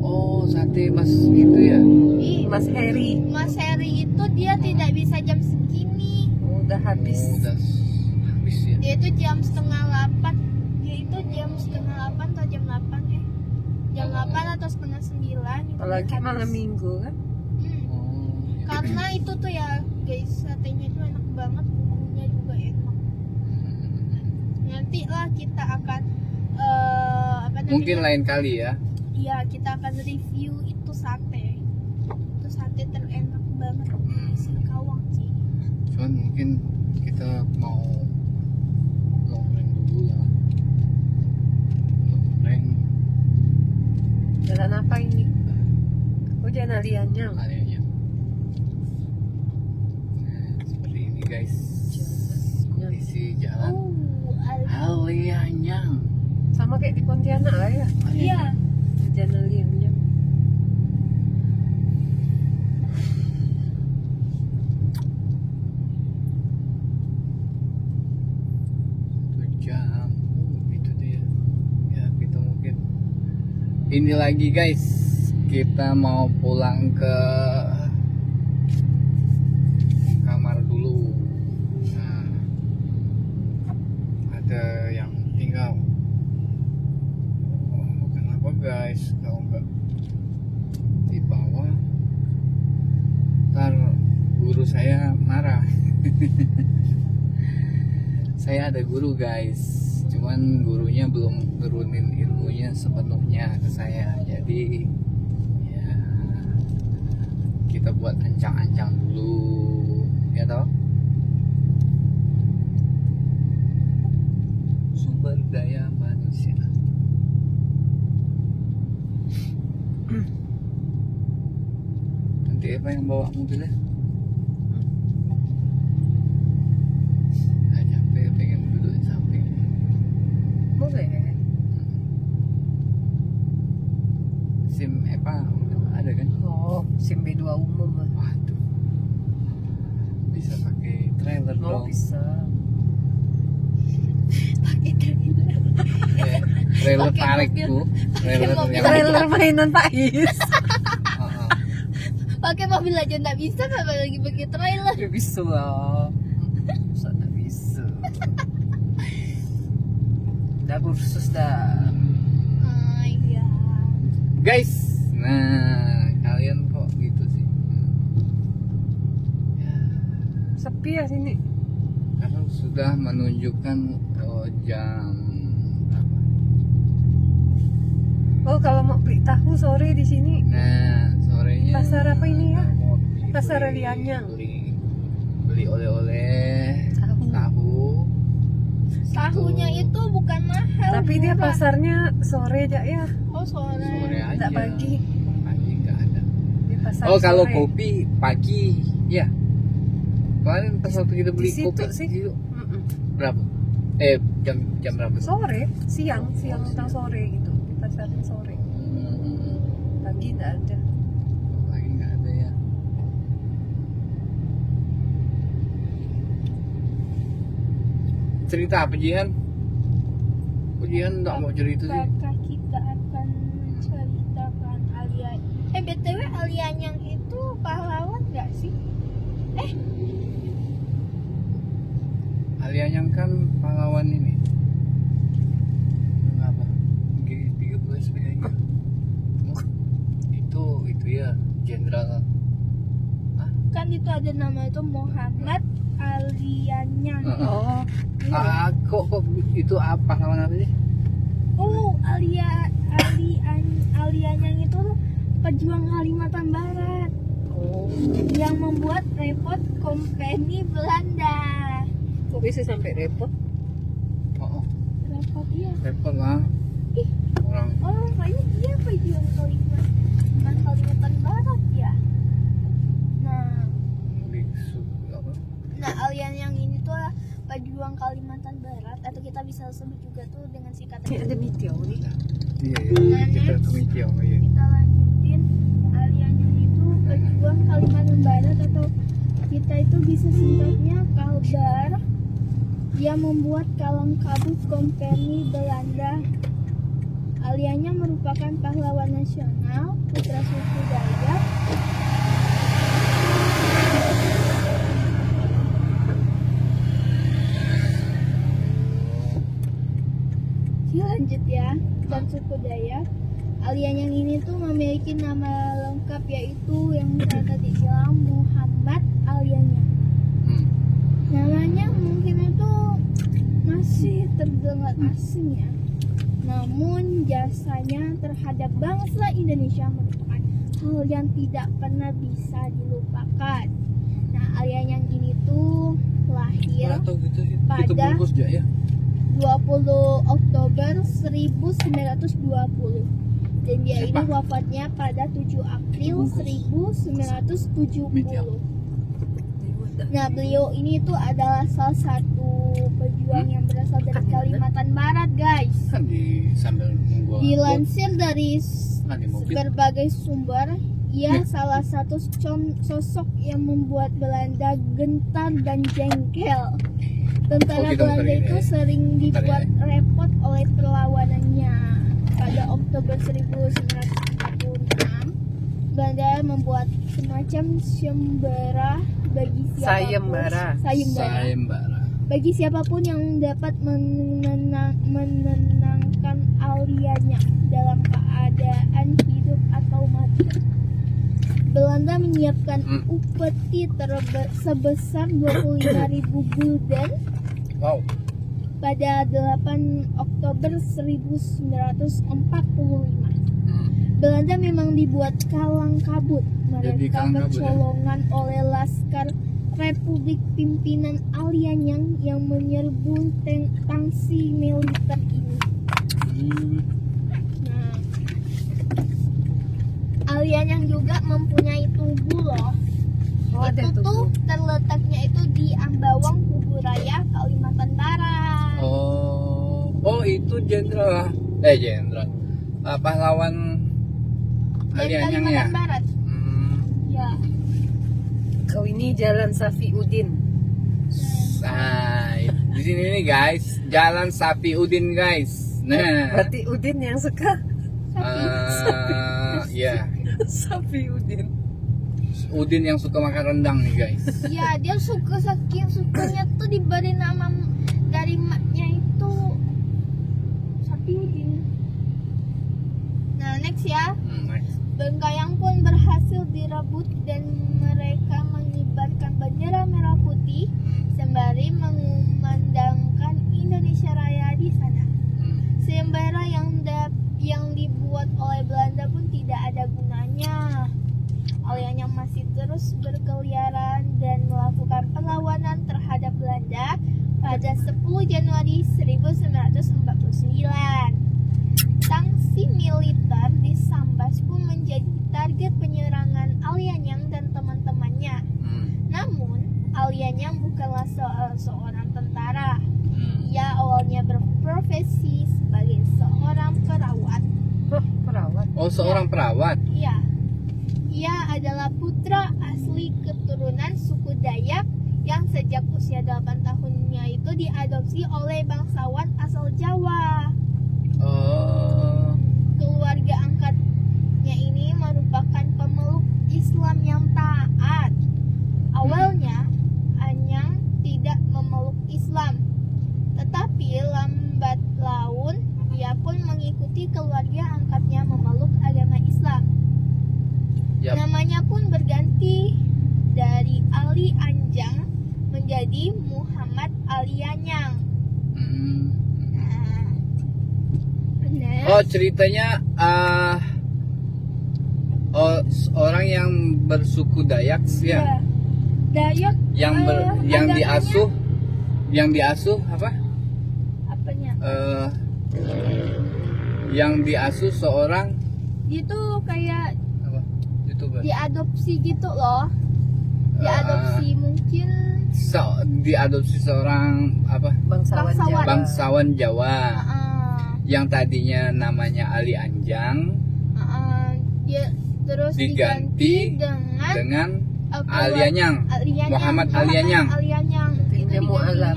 Oh, sate Mas itu ya? Ih, Mas Heri. Mas Heri itu dia tidak bisa jam segini. Udah habis. Oh, udah habis ya. Dia itu jam 7:30. Dia itu jam 7:30 atau jam 8 ya? Jam 8 atau 8:30 itu Apalagi habis. malam minggu kan. Oh. Karena itu tuh ya guys, satenya itu enak banget, bumbunya juga enak. Nanti lah kita akan apa namanya? Mungkin lain kali ya. Iya, kita akan review itu sate. Itu sate terenak banget di Singkawang sih. Cuman mungkin kita mau nongkrong dulu lah. Nongkrong Jalan apa ini? Oh, jalan Aliannya. areanya. Seperti ini guys. Kondisi jalan Alianyang. Sama kayak di Pontianak lah ya. iya. Jalan Aliannya. Jam itu dia ya. Kita mungkin ini lagi guys, kita mau pulang ke kamar dulu. Nah, ada yang tinggal. Oh, kenapa guys kalau nggak di bawah ntar guru saya marah. Saya ada guru guys, cuman gurunya belum turunin ilmunya sepenuhnya ke saya. Jadi ya kita buat ancang-ancang dulu, ya toh. Sumber daya manusia. Nanti apa yang bawa mobilnya? Pengen duduk di samping. Boleh. SIM apa ada kan? Oh, SIM B2 umum lah. Waduh, bisa pakai trailer Oh, dong. bisa. Pakai trailer. Trailer Pakai tarik mobil. tuh, trailer mobil. yang Trailer mainan Pak Is. Heeh. Pakai mobil aja nggak bisa, apa lagi pakai trailer? Ya bisa lah. Masa nggak bisa. Udah kursus dah. Oh iya. Guys, nah kalian kok gitu sih? Ya, Sepi ya sini. karena sudah menunjukkan jam berapa? Oh, kalau mau beli tahu sore di sini. Nah, sorenya Pasar apa ini ya? mau beli- Pasar beli- Alianyang. Beli oleh-oleh, tahu. Tahunya itu bukan mahal. Tapi dia murah. pasarnya sore aja ya. Oh sore. Sore aja. Tidak pagi. Pasar Oh, kalau sore. kopi pagi, ya. Kemarin pas waktu kita beli Di situ kopi sih. itu Mm-mm. berapa? Jam berapa? Sore, siang atau sore gitu. Di pasarnya sore. Pagi nggak ada. Lagi nggak ada ya. Cerita apa Jihan? Kok Jihan nggak mau cerita sih? Apakah kita akan menceritakan Alia? BTW Alia yang itu pahlawan nggak sih? Alia yang kan pahlawan ini. Apa? G30 SPKI. Itu ya jenderal. Kan itu ada nama itu Muhammad Alianya. Oh, Kok itu apa pahlawan apa sih? Oh, Alianya itu pejuang Kalimantan Barat oh. yang membuat repot kompeni Belanda. Kok bisa sampai repot? Oh, Repot iya. repot lah. Ih, Orang kayaknya dia pejuang Kalimantan Barat ya. Nah, Alian yang ini tuh pejuang Kalimantan Barat, atau kita bisa sebut juga tuh dengan Ini singkatan. ada Mitio nih. iya ya. Kita Next. kemitiau ya. Kita lanjutin Alian yang itu pejuang Kalimantan Barat, atau kita itu bisa singkatnya Kalbar. Dia membuat kalang kabut kompeni Belanda. Aliannya merupakan pahlawan nasional, putra suku Dayak. Lanjut ya, dan suku Dayak. Alian yang ini tuh memiliki nama lengkap yaitu yang saya tadi bilang Muhammad Alianya. Namanya mungkin itu masih terdengar asing ya. Namun jasanya terhadap bangsa Indonesia merupakan hal yang tidak pernah bisa dilupakan. Nah, Alian yang ini tuh lahir Atau gitu sih. Itu pada- bungkus aja ya. 20 Oktober 1920, dan dia ini Siapa? wafatnya pada 7 April 1970. Nah, beliau ini tuh adalah salah satu pejuang yang berasal dari Kalimantan Barat, guys. Kan di sambil nunggu. Dilansir dari Kan di mobil. berbagai sumber, ia salah satu sosok yang membuat Belanda gentar dan jengkel. Tentara kita Belanda bentar itu ya. sering Bentar dibuat ya. repot oleh perlawanannya. Pada Oktober 1946, Belanda membuat semacam sayembara bagi siapapun Sayembara. bagi siapapun yang dapat menenangkan Alianya dalam keadaan hidup atau mati. Belanda menyiapkan upeti sebesar 25.000 gulden Wow. pada 8 Oktober 1945. Belanda memang dibuat kalang kabut. Jadi Mereka kalang kabut, ya? kecolongan oleh Laskar Republik pimpinan Alianyang yang menyerbu tangsi militer ini. Nah, Alianyang juga mempunyai tugu loh. Oh, ada Itu tuh. tuh terletaknya itu di Ambawang, Kuburaya, Kalimantan Barat. Oh itu jenderal. Pahlawan Dari Alianyang ya. Kalimantan Barat. Ya. Kau ini Jalan Safiuddin. Nah, di sini nih guys, Jalan Safiuddin guys. Nah, Berarti Udin yang suka. ya, Safiuddin. Udin yang suka makan rendang nih guys. Ya, dia suka saking sukanya tuh diberi nama dari maknya itu Sapiudin. Nah, next ya. Next. Bengkayang pun berhasil direbut dan mereka mengibarkan bendera merah putih sembari mengumandangkan Indonesia Raya di sana. Sayembara yang dibuat oleh Belanda pun tidak ada gunanya. Alianya masih terus berkeliaran dan melakukan perlawanan terhadap Belanda pada 10 Januari 1949. Sanksi militer di Sambas pun menjadi target penyerangan Alianya Alianyang bukanlah seorang tentara. Ia awalnya berprofesi sebagai seorang perawat. Perawat. Oh, seorang perawat. Iya. Ia adalah putra asli keturunan suku Dayak yang sejak usia 8 tahunnya itu diadopsi oleh bangsawan asal Jawa. Oh. Keluarga angkatnya ini merupakan pemeluk Islam yang taat. Awalnya, Anyang tidak memeluk Islam, tetapi lambat laun ia pun mengikuti keluarga angkatnya memeluk agama Islam. Yap. Namanya pun berganti dari Ali Anjang menjadi Muhammad Alianyang. Nah, benar. Oh, ceritanya orang yang bersuku Dayak ya. Dayak Yang agamanya yang diasuh apa? apanya? Yang diasuh seorang Itu kayak apa? YouTuber. diadopsi gitu loh. Diadopsi mungkin Diadopsi seorang apa? Bangsawan Bangsawan. Jawa. Bangsawan Jawa. Yang tadinya namanya Ali Anjang dia terus diganti dengan Alianyang. Muhammad Alianyang. Itu Dia mu'alaf.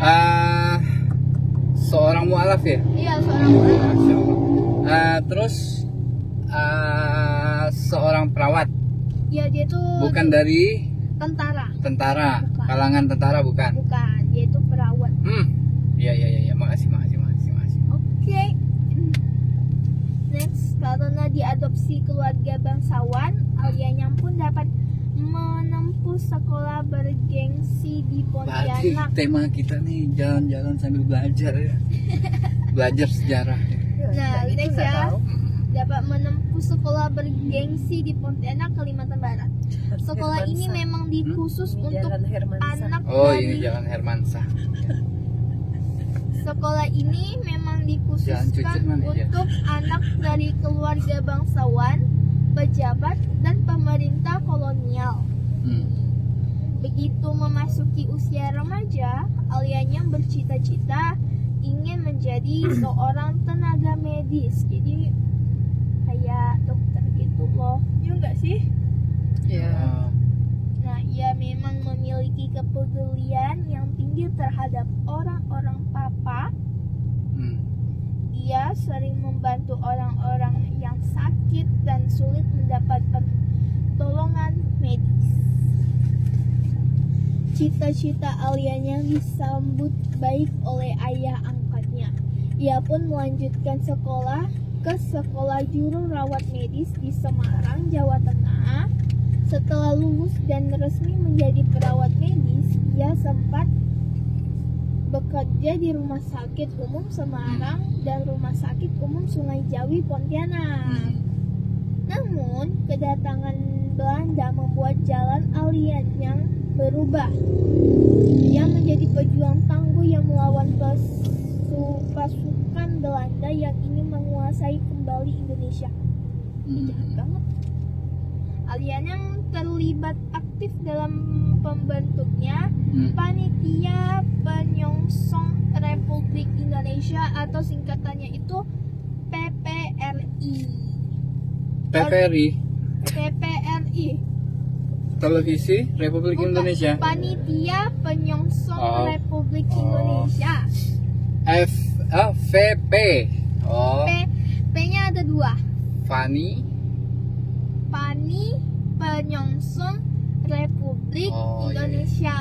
Seorang mu'alaf ya? Iya, seorang mu'alaf. Masya Allah. Terus seorang perawat, Ya, dia tuh bukan dari tentara. tentara, kalangan tentara bukan? Bukan, dia itu perawat. Iya, makasih. Oke. Next, karena diadopsi keluarga bangsawan, Alianyang pun dapat menempuh sekolah bergengsi di Berarti Pontianak. tema kita nih jalan-jalan sambil belajar ya. Belajar sejarah. Nah, Itu next nggak ya. tahu. Dapat menempuh sekolah bergengsi di Pontianak, Kalimantan Barat. Sekolah ini Hermansyah. memang dikhusus Ini untuk Jalan Hermansyah. anak Oh, dari ini Jalan Hermansyah. sekolah ini memang Jalan dikhususkan Cucur mana ya? untuk anak dari keluarga bangsawan, pejabat, dan pemerintah kolonial. Begitu memasuki usia remaja, Alianyang bercita-cita ingin menjadi seorang tenaga medis. Jadi kayak dokter gitu loh. Ya enggak sih? Ya. Nah, ia memang memiliki kepedulian yang tinggi terhadap orang-orang papa. Ia sering membantu orang-orang yang sakit dan sulit mendapat pertolongan medis. Cita-cita Alianyang disambut baik oleh ayah angkatnya. Ia pun melanjutkan sekolah ke sekolah juru rawat medis di Semarang, Jawa Tengah. Setelah lulus dan resmi menjadi perawat medis, ia sempat bekerja di Rumah Sakit Umum Semarang dan Rumah Sakit Umum Sungai Jawi, Pontianak. Namun, kedatangan Belanda membuat jalan Alianyang berubah. Ia menjadi pejuang tangguh yang melawan pasukan Belanda yang ingin menguasai kembali Indonesia. Jahat banget. Alianyang terlibat aktif dalam pembentuknya Panitia Penyongsong Republik Indonesia atau singkatannya itu PPRI. TVRI, PPRI. Televisi Republik Bukan, Indonesia. Panitia Penyongsong Oh. Republik Indonesia. VP. Oh, P-nya ada 2. Fani. Pani Penyongsong Republik Oh, iya. Indonesia.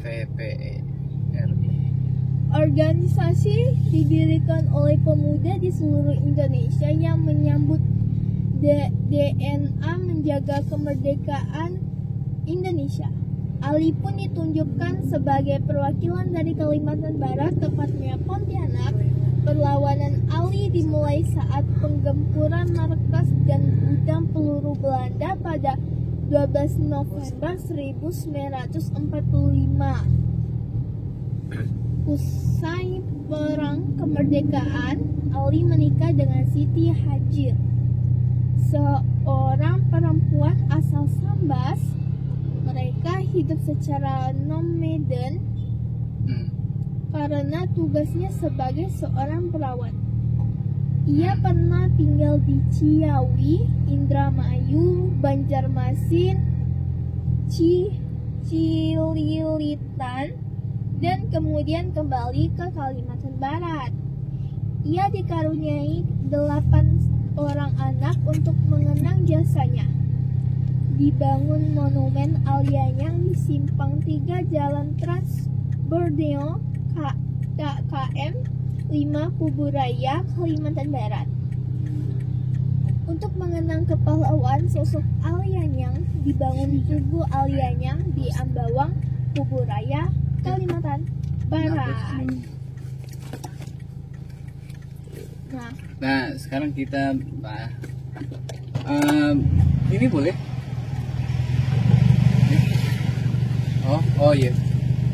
VPRI. Organisasi didirikan oleh pemuda di seluruh Indonesia yang menyambut DNA menjaga kemerdekaan Indonesia. Ali pun ditunjukkan sebagai perwakilan dari Kalimantan Barat, tepatnya Pontianak. Perlawanan Ali dimulai saat penggempuran markas dan gudang peluru Belanda pada 12 November 1945. Usai perang kemerdekaan, Ali menikah dengan Siti Hajir, seorang perempuan asal Sambas Mereka hidup secara nomaden karena tugasnya sebagai seorang perawat. Ia pernah tinggal di Ciawi, Indramayu, Banjarmasin, Cililitan, dan kemudian kembali ke Kalimantan Barat. Ia dikaruniai 8 orang anak untuk mengenang jasanya. Dibangun monumen Alianyang di Simpang 3 Jalan Trans Borneo KM 5 Kuburaya, Kalimantan Barat. Untuk mengenang kepahlawan sosok Alianyang, dibangun Tugu Alianyang di Ambawang, Kuburaya, Kalimantan Barat. Nah, sekarang kita ini boleh? Oh iya,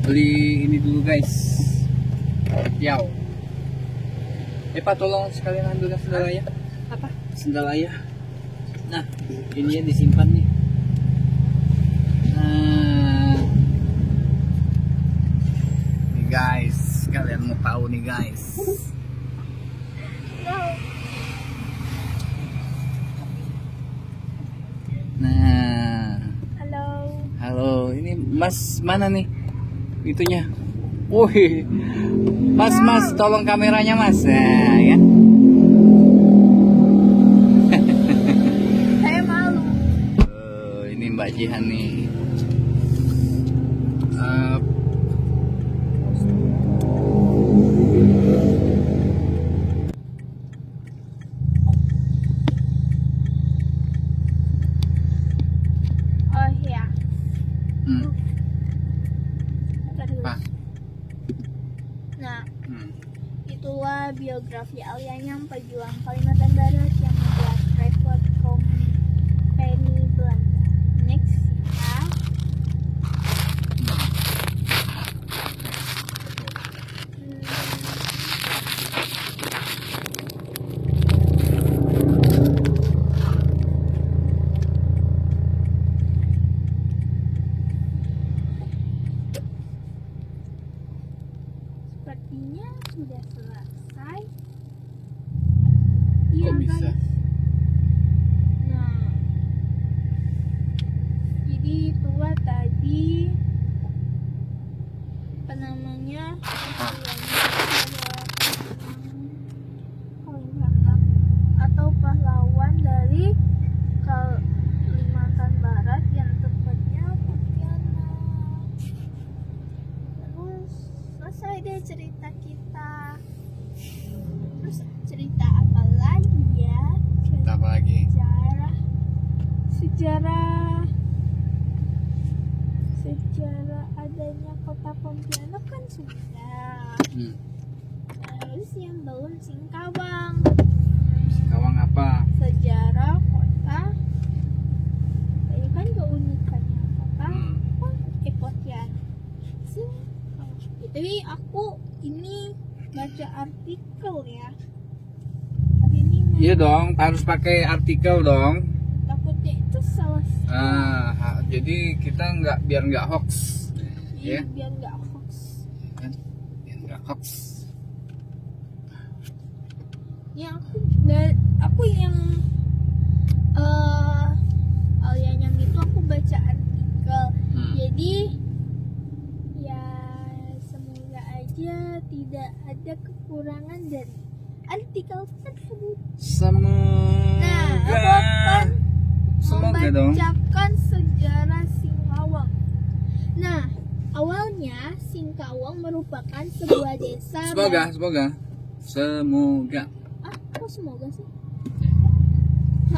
beli ini dulu guys. Yau. Pak, tolong sekalian ambilkan sendal ayah. Apa? Sendal ayah. Nah, ini ya disimpan nih. Nah, nih guys, kalian mau tahu nih guys. Nah, halo, ini Mas mana nih? Itunya. Wih, Mas, tolong kameranya Mas. Nah, ya. Saya malu. Ini Mbak Jihan nih. Oh ya. Pak. Nah, itulah biografi Alianyang, pejuang Kalimantan Barat yang membuat rekor Company Belanda. Next ya. Sepertinya sudah selesai. Kok bisa? Guys. Nah, jadi itulah tadi apa namanya atau pahlawan dari Kalimantan Barat yang tepatnya Pontianak. Terus selesai deh cerita kita. Terus cerita apa lagi ya? Cerita apa lagi? Sejarah adanya kota Pontianak kan sudah. Terus yang belum Singkawang. Singkawang apa? Sejarah kota. Ini kan keunikannya kota Pontianak. Tapi aku ini baca artikel ya. Tapi ini Iya dong, harus pakai artikel dong. takutnya itu salah. Jadi kita biar nggak hoax, Iya, ya. biar nggak hoax. Kan? Biar nggak hoax. Ya aku yang Alianyang itu aku baca artikel. Jadi ya semoga aja tidak ada kekurangan dari artikel tersebut. Nah, aku akan Semoga dong. membacakan sejarah Singkawang. Nah, awalnya Singkawang merupakan sebuah desa. Semoga. Kok semoga sih?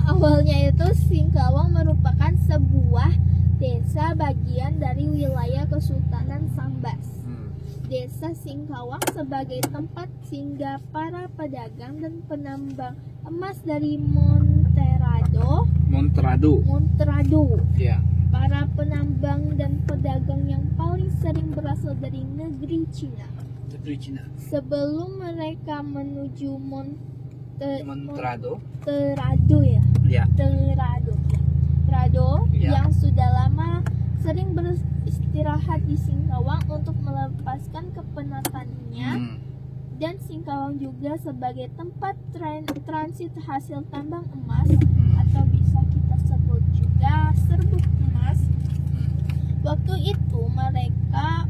Awalnya itu Singkawang merupakan sebuah desa bagian dari wilayah Kesultanan Sambas. Desa Singkawang sebagai tempat singgah para pedagang dan penambang emas dari Monterado. Ya. Para penambang dan pedagang yang paling sering berasal dari negeri Cina. Sebelum mereka menuju Monterado. Terado ya. Ya. Terado Ya. yang sudah lama sering beristirahat di Singkawang untuk melepaskan kepenatannya. Dan Singkawang juga sebagai tempat transit hasil tambang emas, atau bisa kita sebut juga serbuk emas. Waktu itu mereka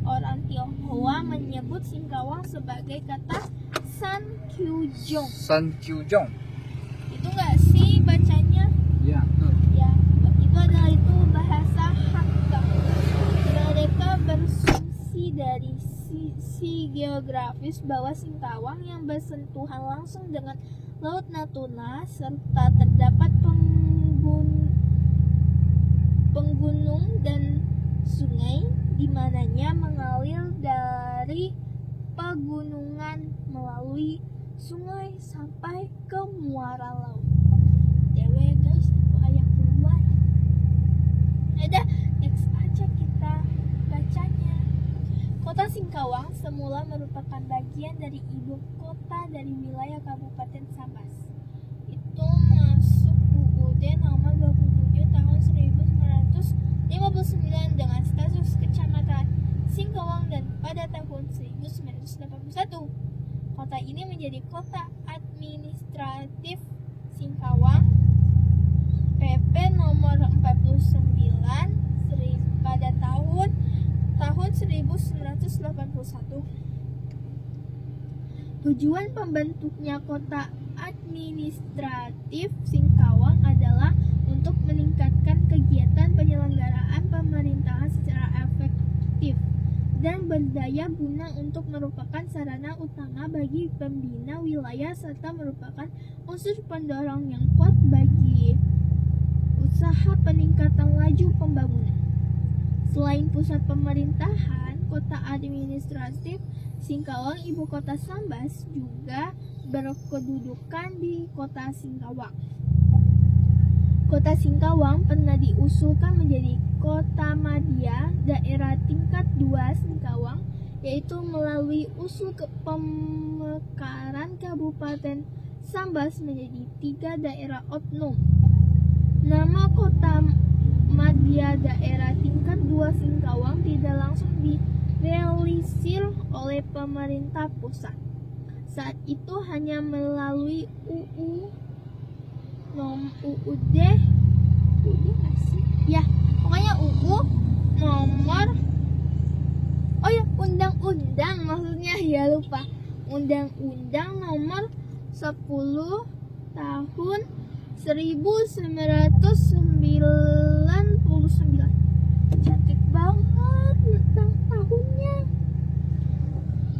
orang Tionghoa menyebut Singkawang sebagai kata San Kyujong. San Kyujong. Itu enggak sih bacanya? Ya. Ya, itu bahasa Hakka. Mereka berasumsi dari sisi geografis bahwa Singkawang yang bersentuhan langsung dengan Laut Natuna serta terdapat penggunung dan sungai di mananya mengalir dari pegunungan melalui sungai sampai ke muara laut. Dewe guys, itu ayah keluar. Ada, next aja kita bacanya. Kota Singkawang semula merupakan bagian dari ibu kota dari wilayah Kabupaten Sambas. Itu masuk UUD nomor 27 tahun 1959 dengan status kecamatan Singkawang, dan pada tahun 1981 kota ini menjadi kota administratif Singkawang. PP nomor 49 pada tahun 1981. Tujuan pembentuknya kota administratif Singkawang adalah untuk meningkatkan kegiatan penyelenggaraan pemerintahan secara efektif dan berdaya guna untuk merupakan sarana utama bagi pembina wilayah serta merupakan unsur pendorong yang kuat bagi usaha peningkatan laju pembangunan. Selain pusat pemerintahan, kota administratif Singkawang, ibu kota Sambas, juga berkedudukan di kota Singkawang. Kota Singkawang pernah diusulkan menjadi kota madya daerah tingkat 2 Singkawang, yaitu melalui usul pemekaran Kabupaten Sambas menjadi 3 daerah otonom. Nama kota madya daerah tingkat 2 Singkawang tidak langsung direalisir oleh pemerintah pusat. Saat itu hanya melalui UUD nggak sih? Ya, pokoknya nomor undang-undang maksudnya, ya lupa. Undang-undang nomor 10 tahun 1999. Cantik banget tentang tahunnya.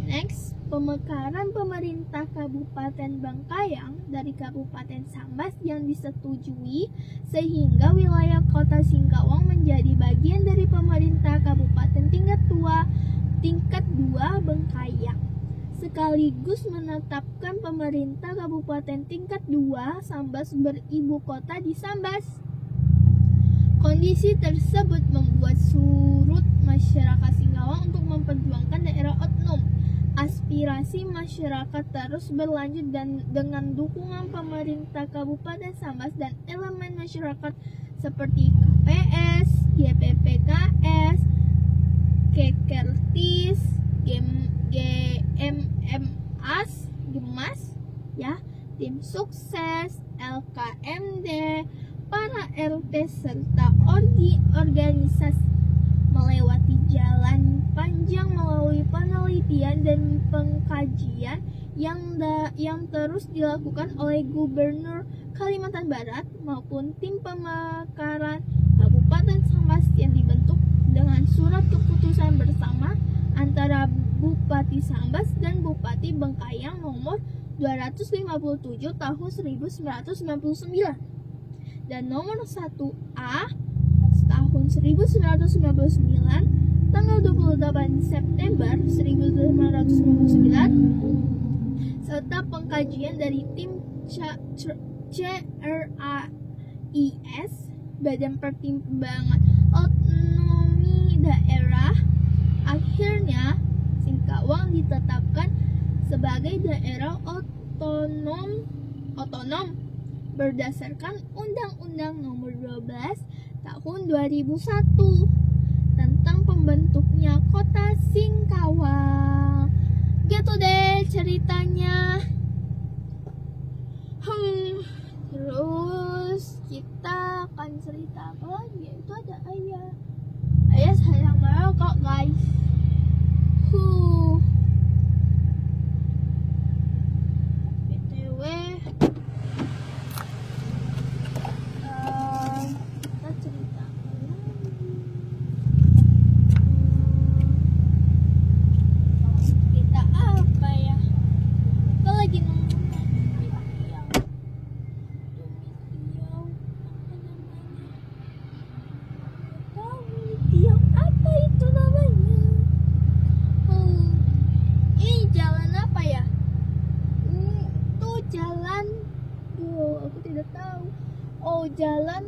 Next, pemekaran pemerintah Kabupaten Bangkayang dari Kabupaten Sambas yang disetujui sehingga wilayah kota Singkawang menjadi bagian dari pemerintah Kabupaten tingkat 2 Bangkayang, sekaligus menetapkan pemerintah Kabupaten tingkat 2 Sambas beribu kota di Sambas. Kondisi tersebut membuat surut masyarakat Singkawang untuk memperjuangkan daerah otonom. Aspirasi masyarakat terus berlanjut dan dengan dukungan pemerintah Kabupaten Sambas dan elemen masyarakat seperti KPS, GPPKS, Kekertis, Gemas, ya, tim sukses, LKMD, para RT serta organisasi melewati jalan panjang melalui penelitian dan pengkajian yang terus dilakukan oleh Gubernur Kalimantan Barat maupun tim pemekaran Kabupaten Sambas yang dibentuk dengan surat keputusan bersama antara Bupati Sambas dan Bupati Bangkayang nomor 257 tahun 1999 dan nomor 1A tahun 1999 tanggal 28 September 1999 serta pengkajian dari tim CRAIS Badan Pertimbangan Otonomi Daerah. Akhirnya Singkawang ditetapkan sebagai daerah otonom berdasarkan Undang-Undang Nomor 12 tahun 2001 tentang pembentuknya kota Singkawang. Gitu deh ceritanya. Terus kita akan cerita apa lagi? Itu ada ayah. Ayah sayang banget kok guys. BTW kita cerita apa lagi? Kita apa ya? Kita lagi nonton video. Video apa itu namanya? Ini jalan apa ya? Itu jalan, aku tidak tahu. Oh, jalan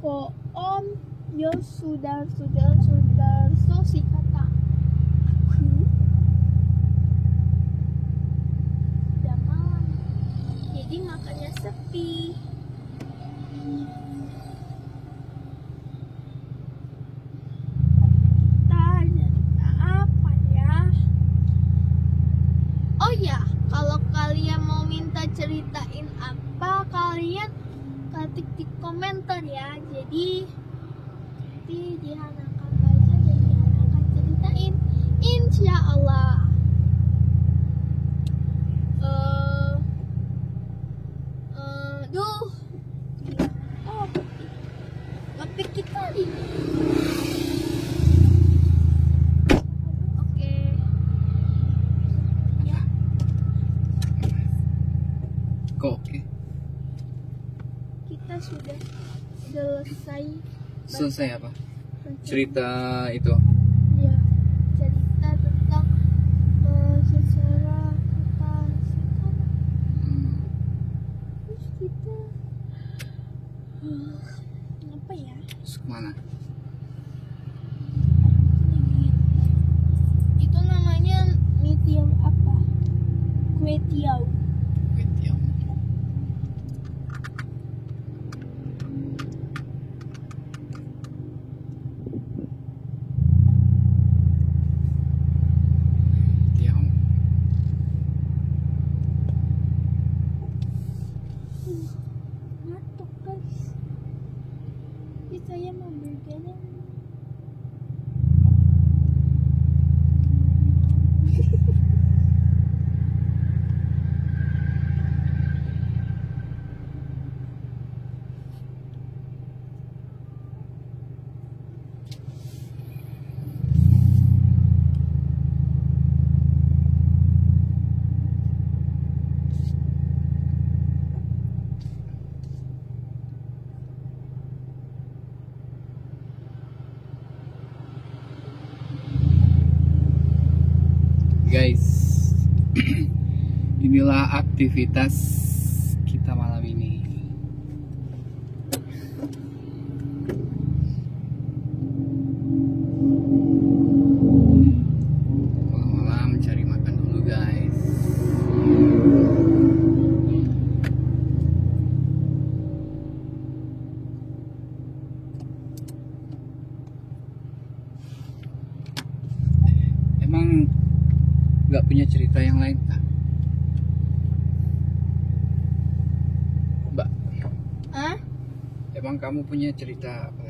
Koom Yosudarso si kata. Udah malam, jadi makanya sepi. Apa ya? Oh ya, kalau kalian mau minta ceritain apa, kalian ketik di komentar ya. Jadi nanti Diana akan baca dan Diana akan ceritain, insya Allah. Ngepick kita ini. Oke. Ya. Kok oke? Kita sudah Selesai apa? Cerita itu. Ya, cerita tentang sejarah kota Singkawang. Terus kita apa ya? Terus kemana? Itu namanya medium apa? Kue tiaw. Ketiau. Ketiau. Ngantuk guys. Jadi saya mau berjalan. Guys, inilah aktivitas kita malam ini. Malam-malam cari makan dulu guys. Emang nggak punya cerita yang lain kah? Mbak, Hah? emang kamu punya cerita apa